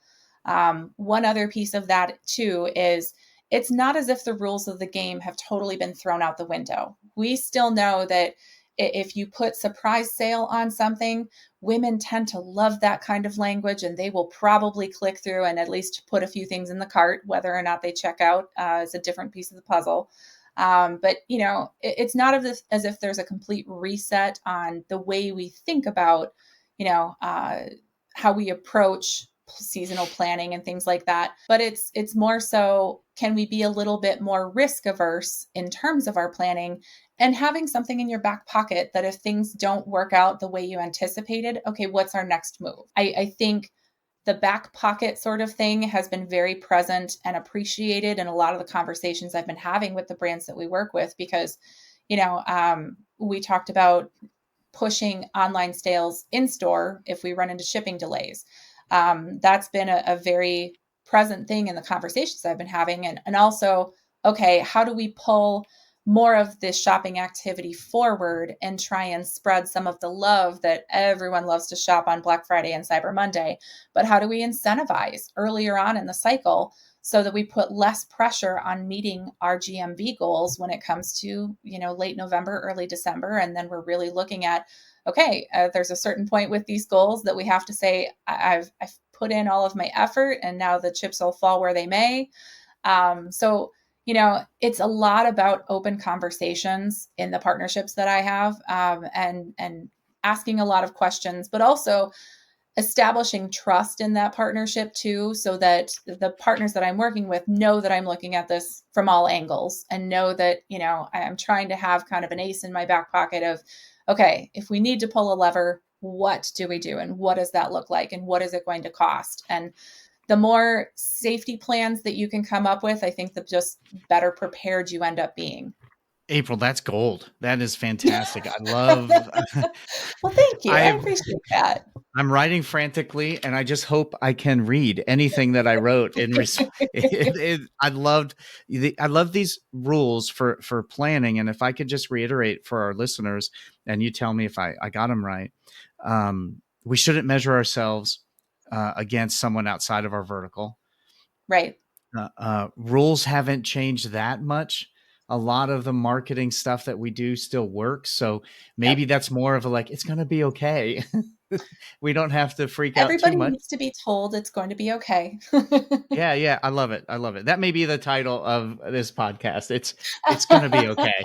One other piece of that too is it's not as if the rules of the game have totally been thrown out the window. We still know that if you put surprise sale on something, women tend to love that kind of language, and they will probably click through and at least put a few things in the cart. Whether or not they check out is a different piece of the puzzle. But it's not as if there's a complete reset on the way we think about, how we approach seasonal planning and things like that. But it's more so, can we be a little bit more risk averse in terms of our planning and having something in your back pocket that if things don't work out the way you anticipated, okay, what's our next move? I think the back pocket sort of thing has been very present and appreciated in a lot of the conversations I've been having with the brands that we work with, because, we talked about pushing online sales in store if we run into shipping delays. That's been a very present thing in the conversations I've been having. And also, okay, how do we pull more of this shopping activity forward and try and spread some of the love that everyone loves to shop on Black Friday and Cyber Monday? But how do we incentivize earlier on in the cycle so that we put less pressure on meeting our GMV goals when it comes to, late November, early December? And then we're really looking at, okay, there's a certain point with these goals that we have to say, I've put in all of my effort and now the chips will fall where they may. So it's a lot about open conversations in the partnerships that I have, and asking a lot of questions, but also establishing trust in that partnership too, so that the partners that I'm working with know that I'm looking at this from all angles and know that, I'm trying to have kind of an ace in my back pocket of, okay, if we need to pull a lever, what do we do? And what does that look like? And what is it going to cost? And the more safety plans that you can come up with, I think the just better prepared you end up being. April, that's gold. That is fantastic. I love. Well, thank you. I I appreciate that. I'm writing frantically, and I just hope I can read anything that I wrote. I love these rules for planning, and if I could just reiterate for our listeners, and you tell me if I got them right. We shouldn't measure ourselves against someone outside of our vertical. Right. Rules haven't changed that much. A lot of the marketing stuff that we do still works. So maybe Yep. that's more of a like, it's going to be okay. We don't have to freak out too Everybody much. needs to be told it's going to be okay. Yeah, yeah, I love it. I love it. That may be the title of this podcast. It's going to be okay.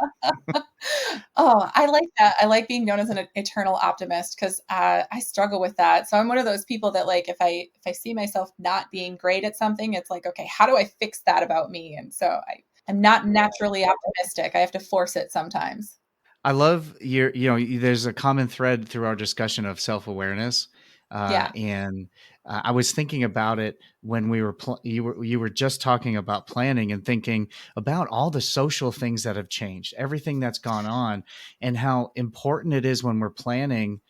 Oh, I like that. I like being known as an eternal optimist because I struggle with that. So I'm one of those people that, like, if I see myself not being great at something, it's like, okay, how do I fix that about me? And so I'm not naturally optimistic. I have to force it sometimes. I love there's a common thread through our discussion of self-awareness. Yeah. And I was thinking about it when we were, you were just talking about planning and thinking about all the social things that have changed, everything that's gone on, and how important it is when we're planning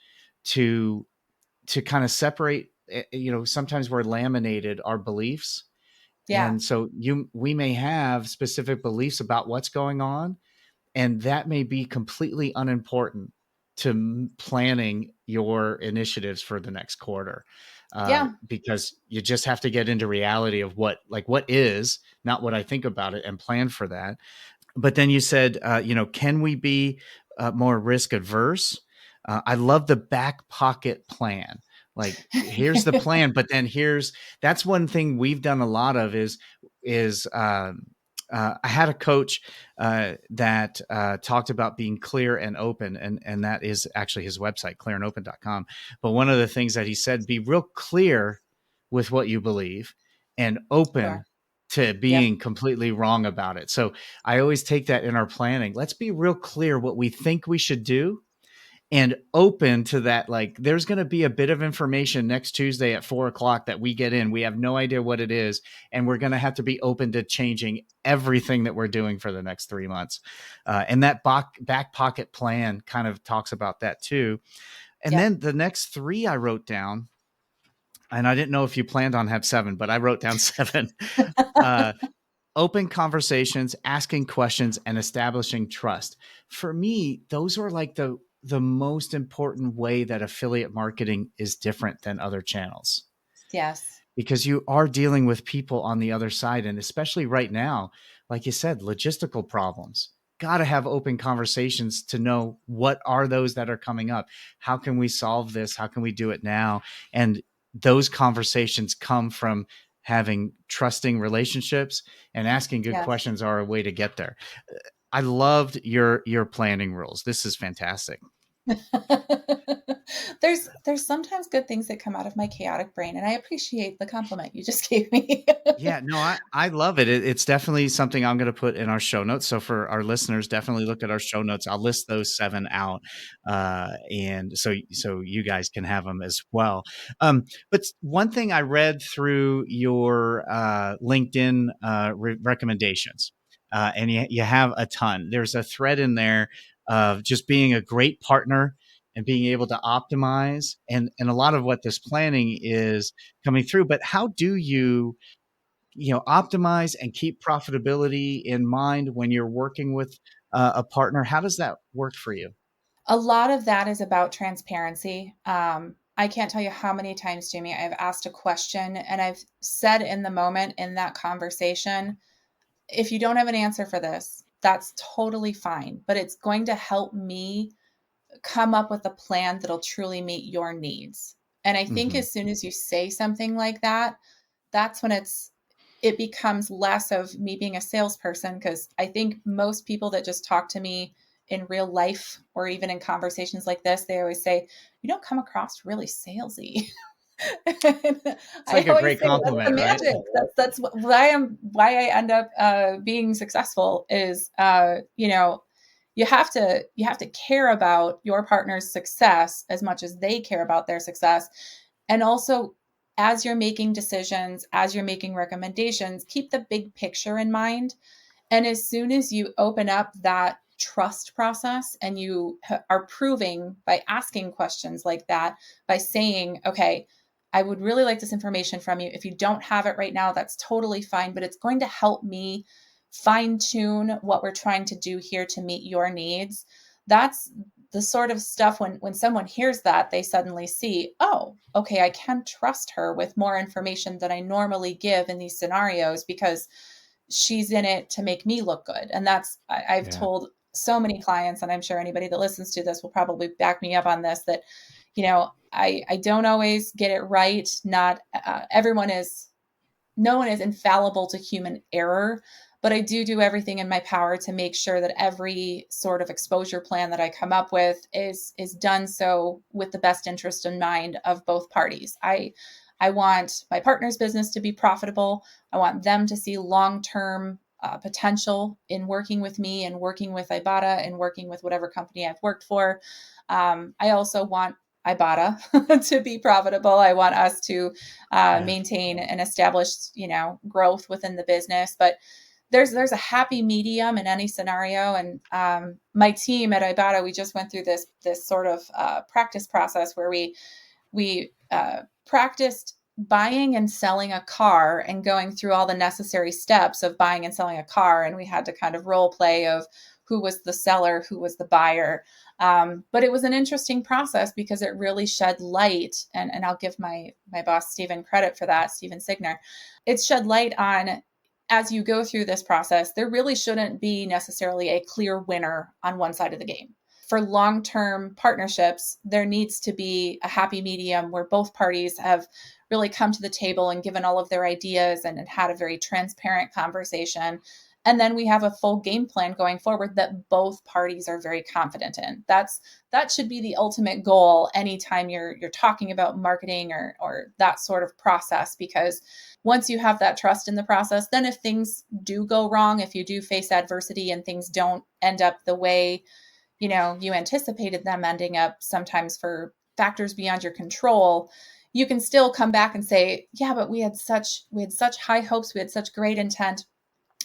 to kind of separate, sometimes we're laminated our beliefs Yeah. And so we may have specific beliefs about what's going on, and that may be completely unimportant to planning your initiatives for the next quarter. Yeah. Because you just have to get into reality of what is, not what I think about it, and plan for that. But then you said, can we be more risk adverse? I love the back pocket plan. Like, here's the plan, but then that's one thing we've done a lot of is I had a coach that talked about being clear and open, and that is actually his website, clearandopen.com. But one of the things that he said, be real clear with what you believe and open Sure. to Yep. being completely wrong about it. So I always take that in our planning. Let's be real clear what we think we should do and open to that. Like, there's going to be a bit of information next Tuesday at 4:00 that we get in. We have no idea what it is. And we're going to have to be open to changing everything that we're doing for the next 3 months. And that back pocket plan kind of talks about that too. And Yep. then the next 3 I wrote down, and I didn't know if you planned on have 7, but I wrote down 7. Open conversations, asking questions, and establishing trust. For me, those are like the most important way that affiliate marketing is different than other channels, Yes. because you are dealing with people on the other side. And especially right now, like you said, logistical problems. Got to have open conversations to know what are those that are coming up. How can we solve this? How can we do it now? And those conversations come from having trusting relationships, and asking good Yes. questions are a way to get there. I loved your planning rules. This is fantastic. There's sometimes good things that come out of my chaotic brain, and I appreciate the compliment you just gave me. Yeah, no, I love it. It's definitely something I'm going to put in our show notes. So for our listeners, definitely look at our show notes. I'll list those 7 out, and so you guys can have them as well. But one thing I read through your LinkedIn recommendations, and you have a ton. There's a thread in there of just being a great partner and being able to optimize, and a lot of what this planning is coming through. But how do you optimize and keep profitability in mind when you're working with a partner? How does that work for you? A lot of that is about transparency. I can't tell you how many times, Jamie, I've asked a question and I've said in the moment in that conversation, if you don't have an answer for this, that's totally fine, but it's going to help me come up with a plan that'll truly meet your needs. And I think Mm-hmm. as soon as you say something like that, that's when it becomes less of me being a salesperson, because I think most people that just talk to me in real life or even in conversations like this, they always say, you don't come across really salesy. It's I like a always great say that's the compliment, right? magic. Why I end up being successful is you have to care about your partner's success as much as they care about their success. And also, as you're making decisions, as you're making recommendations, keep the big picture in mind. And as soon as you open up that trust process and you are proving by asking questions like that, by saying, okay, I would really like this information from you. If you don't have it right now, that's totally fine, but it's going to help me fine tune what we're trying to do here to meet your needs. That's the sort of stuff when someone hears that, they suddenly see, oh, okay, I can trust her with more information than I normally give in these scenarios because she's in it to make me look good. And I've Yeah. told so many clients, and I'm sure anybody that listens to this will probably back me up on this, that, I don't always get it right. Not no one is infallible to human error, but I do everything in my power to make sure that every sort of exposure plan that I come up with is done so with the best interest in mind of both parties. I want my partner's business to be profitable. I want them to see long-term potential in working with me and working with Ibotta and working with whatever company I've worked for. I also want Ibotta to be profitable. I want us to Yeah. maintain an established, growth within the business. But there's a happy medium in any scenario. And my team at Ibotta, we just went through this sort of practice process where we practiced buying and selling a car and going through all the necessary steps of buying and selling a car. And we had to kind of role play of who was the seller, who was the buyer. But it was an interesting process because it really shed light. And I'll give my boss, Stephen, credit for that, Stephen Signer. It shed light on, as you go through this process, there really shouldn't be necessarily a clear winner on one side of the game. For long-term partnerships, there needs to be a happy medium where both parties have really come to the table and given all of their ideas and had a very transparent conversation. And then we have a full game plan going forward that both parties are very confident in. That should be the ultimate goal anytime you're talking about marketing or that sort of process, because once you have that trust in the process, then if things do go wrong, if you do face adversity and things don't end up the way you anticipated them ending up, sometimes for factors beyond your control, you can still come back and say, yeah, but we had such high hopes, we had such great intent,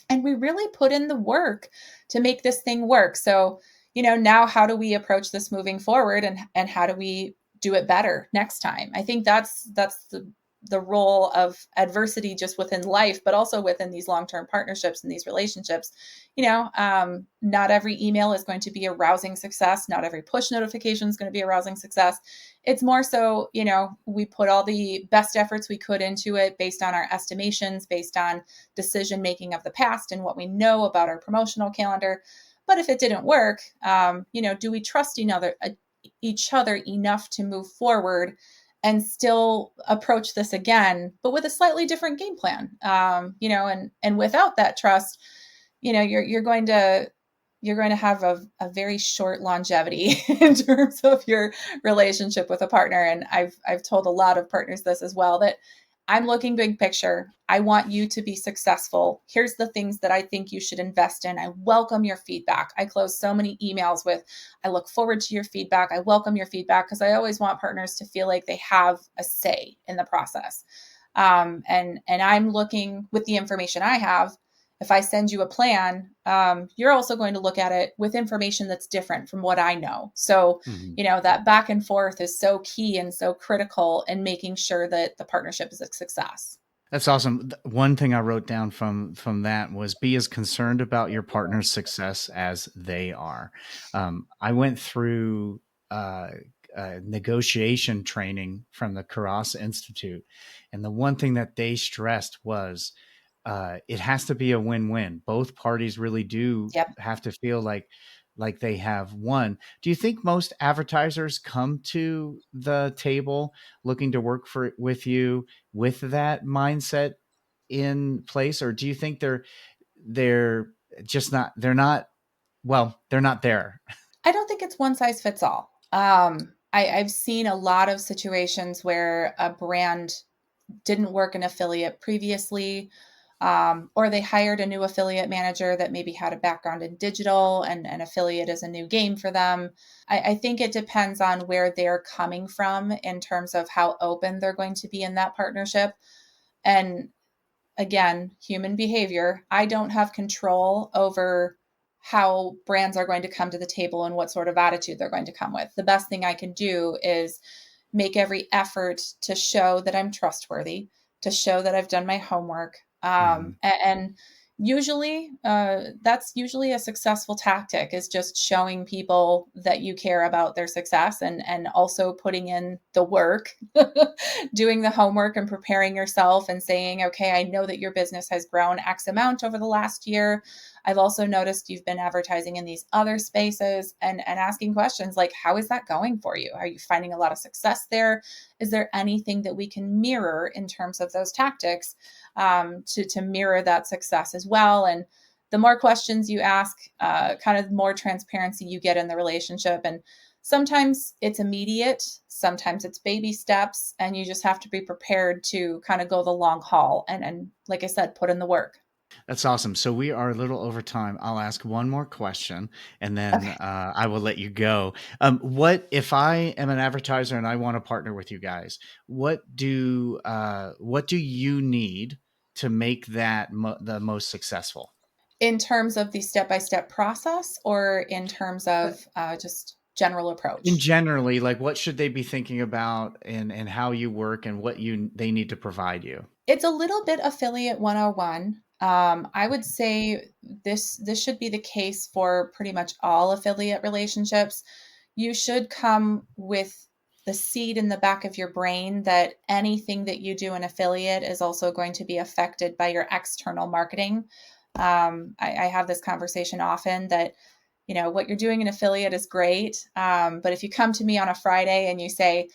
and we really put in the work to make this thing work. So, now how do we approach this moving forward, and how do we do it better next time? I think that's the role of adversity just within life, but also within these long-term partnerships and these relationships. Not every email is going to be a rousing success. Not every push notification is going to be a rousing success. It's more so, we put all the best efforts we could into it based on our estimations, based on decision-making of the past and what we know about our promotional calendar. But if it didn't work, do we trust each other enough to move forward and still approach this again, but with a slightly different game plan? And without that trust, you're going to have a very short longevity in terms of your relationship with a partner. And I've told a lot of partners this as well, that I'm looking big picture. I want you to be successful. Here's the things that I think you should invest in. I welcome your feedback. I close so many emails with, I look forward to your feedback. I welcome your feedback, because I always want partners to feel like they have a say in the process. And I'm looking with the information I have. If I send you a plan, you're also going to look at it with information that's different from what I know. So, that back and forth is so key and so critical in making sure that the partnership is a success. That's awesome. One thing I wrote down from that was, be as concerned about your partner's success as they are. I went through negotiation training from the Karasa Institute, and the one thing that they stressed was, it has to be a win-win. Both parties really do have to feel like they have won. Do you think most advertisers come to the table looking to work with you with that mindset in place, or do you think they're just not? They're not there. I don't think it's one size fits all. I've seen a lot of situations where a brand didn't work an affiliate previously, or they hired a new affiliate manager that maybe had a background in digital, and an affiliate is a new game for them. I think it depends on where they're coming from in terms of how open they're going to be in that partnership. And again, human behavior. I don't have control over how brands are going to come to the table and what sort of attitude they're going to come with. The best thing I can do is make every effort to show that I'm trustworthy, to show that I've done my homework. And usually that's usually a successful tactic, is just showing people that you care about their success, and also putting in the work, doing the homework and preparing yourself and saying, okay, I know that your business has grown X amount over the last year. I've also noticed you've been advertising in these other spaces, and asking questions like, how is that going for you? Are you finding a lot of success there? Is there anything that we can mirror in terms of those tactics to mirror that success as well? And the more questions you ask, kind of more transparency you get in the relationship. And sometimes it's immediate, sometimes it's baby steps, and you just have to be prepared to kind of go the long haul. And like I said, put in the work. That's awesome. So we are a little over time. I'll ask one more question, and then Okay. I will let you go. What if I am an advertiser and I want to partner with you guys? What do you need to make that the most successful? In terms of the step-by-step process, or in terms of just general approach. In generally, like what should they be thinking about and how you work and what they need to provide you? It's a little bit affiliate 101. I would say this should be the case for pretty much all affiliate relationships. You should come with the seed in the back of your brain that anything that you do in affiliate is also going to be affected by your external marketing. I have this conversation often that, what you're doing in affiliate is great. But if you come to me on a Friday and you say,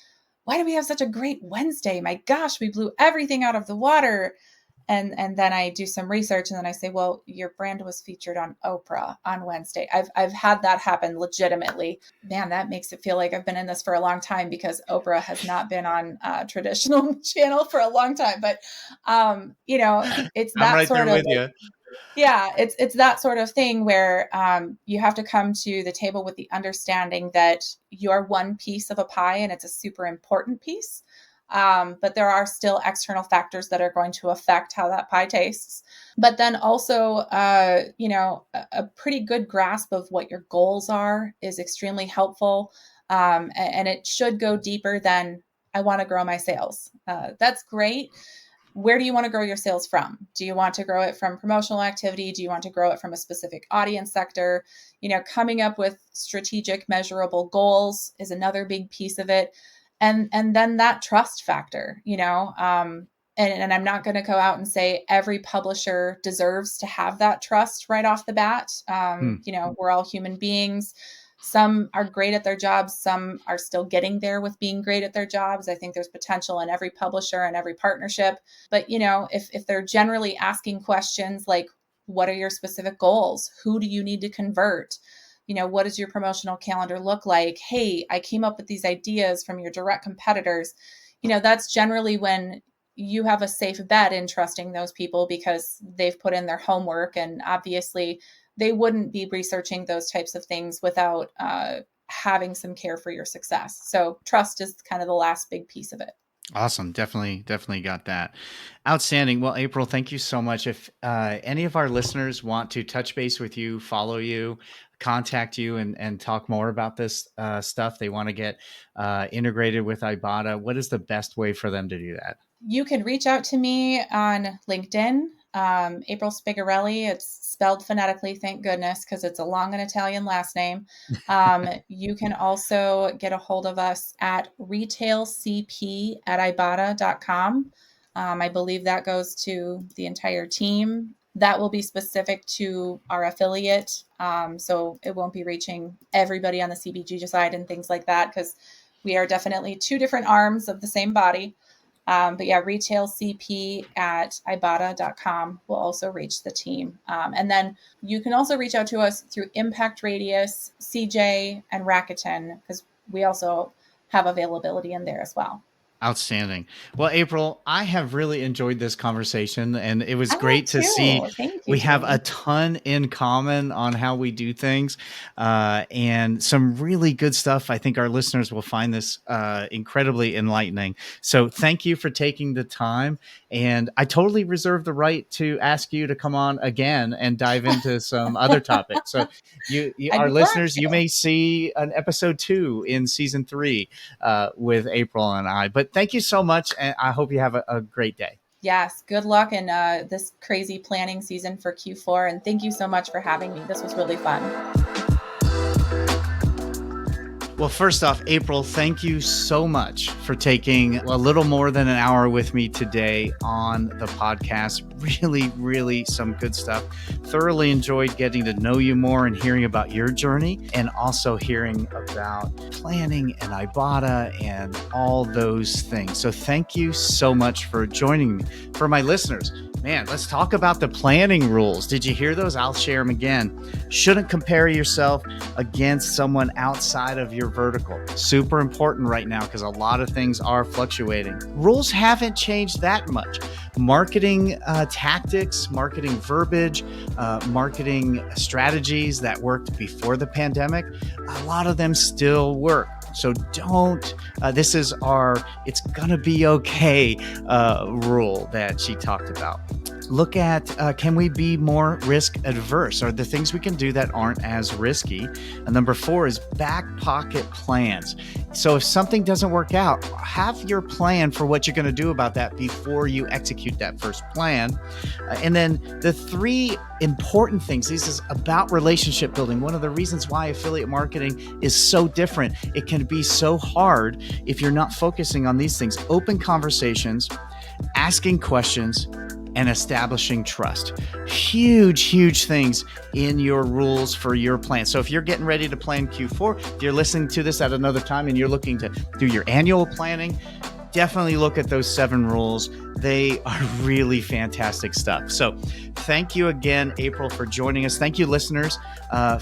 why do we have such a great Wednesday? My gosh, we blew everything out of the water. And then I do some research and then I say, well, your brand was featured on Oprah on Wednesday. I've had that happen legitimately. Man, that makes it feel like I've been in this for a long time because Oprah has not been on a traditional channel for a long time. But, it's that I'm right sort there of with you. Yeah, it's that sort of thing where you have to come to the table with the understanding that you're one piece of a pie and it's a super important piece. But there are still external factors that are going to affect how that pie tastes. But then also, a pretty good grasp of what your goals are is extremely helpful. And it should go deeper than I want to grow my sales. That's great. Where do you want to grow your sales from? Do you want to grow it from promotional activity? Do you want to grow it from a specific audience sector? Coming up with strategic, measurable goals is another big piece of it. And then that trust factor, and I'm not going to go out and say every publisher deserves to have that trust right off the bat. We're all human beings. Some are great at their jobs. Some are still getting there with being great at their jobs. I think there's potential in every publisher and every partnership. But, if they're generally asking questions like, what are your specific goals? Who do you need to convert? What does your promotional calendar look like? Hey, I came up with these ideas from your direct competitors. That's generally when you have a safe bet in trusting those people because they've put in their homework, and obviously they wouldn't be researching those types of things without having some care for your success. So trust is kind of the last big piece of it. Awesome. Definitely got that. Outstanding. Well, April, thank you so much. If any of our listeners want to touch base with you, follow you, contact you and talk more about this stuff, they want to get integrated with Ibotta, what is the best way for them to do that? You can reach out to me on LinkedIn, April Spigarelli. It's spelled phonetically, thank goodness, because it's a long and Italian last name. You can also get a hold of us at retailcp@ibotta.com. I believe that goes to the entire team. That will be specific to our affiliate. So it won't be reaching everybody on the CBG side and things like that, because we are definitely two different arms of the same body. But yeah, retailcp@ibotta.com will also reach the team. And then you can also reach out to us through Impact Radius, CJ, and Rakuten, because we also have availability in there as well. Outstanding. Well, April, I have really enjoyed this conversation, and it was I great to too. see Thank you, we have Jamie. a ton in common on how we do things, and some really good stuff. I think our listeners will find this incredibly enlightening. So thank you for taking the time, and I totally reserve the right to ask you to come on again and dive into some other topics. So our listeners, you may see an episode 2 in season 3 with April and I. But thank you so much, and I hope you have a great day. Yes, good luck in this crazy planning season for Q4, and thank you so much for having me. This was really fun. Well, first off, April, thank you so much for taking a little more than an hour with me today on the podcast. Really, really some good stuff. Thoroughly enjoyed getting to know you more and hearing about your journey, and also hearing about planning and Ibotta and all those things. So thank you so much for joining me. For my listeners, man, let's talk about the planning rules. Did you hear those? I'll share them again. Shouldn't compare yourself against someone outside of your vertical. Super important right now because a lot of things are fluctuating. Rules haven't changed that much. Marketing tactics, marketing verbiage, marketing strategies that worked before the pandemic, a lot of them still work. So don't, this is our, it's gonna be okay rule that she talked about. look at, can we be more risk adverse? Are there things we can do that aren't as risky? And number 4 is back pocket plans. So if something doesn't work out, have your plan for what you're going to do about that before you execute that first plan. And then the 3 important things, this is about relationship building. One of the reasons why affiliate marketing is so different, it can be so hard if you're not focusing on these things: open conversations, asking questions, and establishing trust. Huge things in your rules for your plan. So if you're getting ready to plan Q4, if you're listening to this at another time and you're looking to do your annual planning, definitely look at those 7 rules. They are really fantastic stuff. So thank you again, April, for joining us. Thank you, listeners,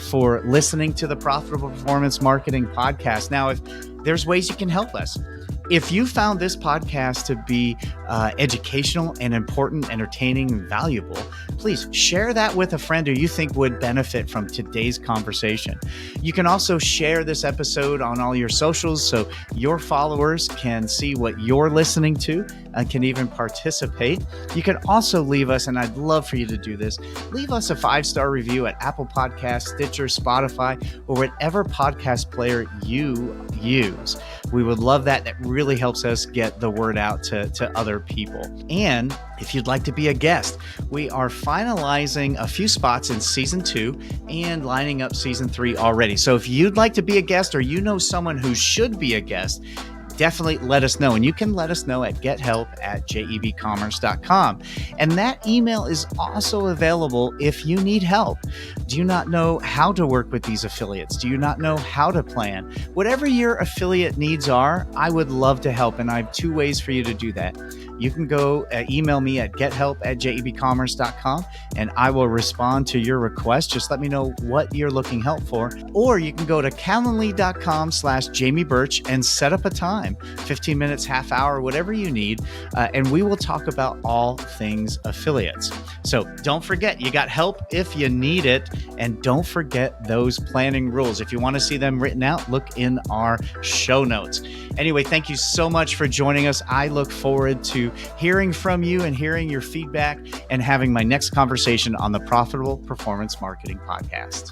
for listening to the Profitable Performance Marketing Podcast. Now, if there's ways you can help us, if you found this podcast to be educational and important, entertaining, and valuable, please share that with a friend who you think would benefit from today's conversation. You can also share this episode on all your socials so your followers can see what you're listening to and can even participate. You can also leave us, and I'd love for you to do this, leave us a 5-star review at Apple Podcasts, Stitcher, Spotify, or whatever podcast player you use. We would love that. That really helps us get the word out to other people. And if you'd like to be a guest, we are finalizing a few spots in season 2 and lining up season 3 already. So if you'd like to be a guest, or you know someone who should be a guest, definitely let us know. And you can let us know at gethelp@jebcommerce.com. And that email is also available if you need help. Do you not know how to work with these affiliates? Do you not know how to plan? Whatever your affiliate needs are, I would love to help. And I have 2 ways for you to do that. You can go email me at gethelp@jebcommerce.com, and I will respond to your request. Just let me know what you're looking help for. Or you can go to calendly.com/Jamie Birch and set up a time, 15 minutes, half hour, whatever you need. And we will talk about all things affiliates. So don't forget, you got help if you need it. And don't forget those planning rules. If you want to see them written out, look in our show notes. Anyway, thank you so much for joining us. I look forward to hearing from you and hearing your feedback and having my next conversation on the Profitable Performance Marketing Podcast.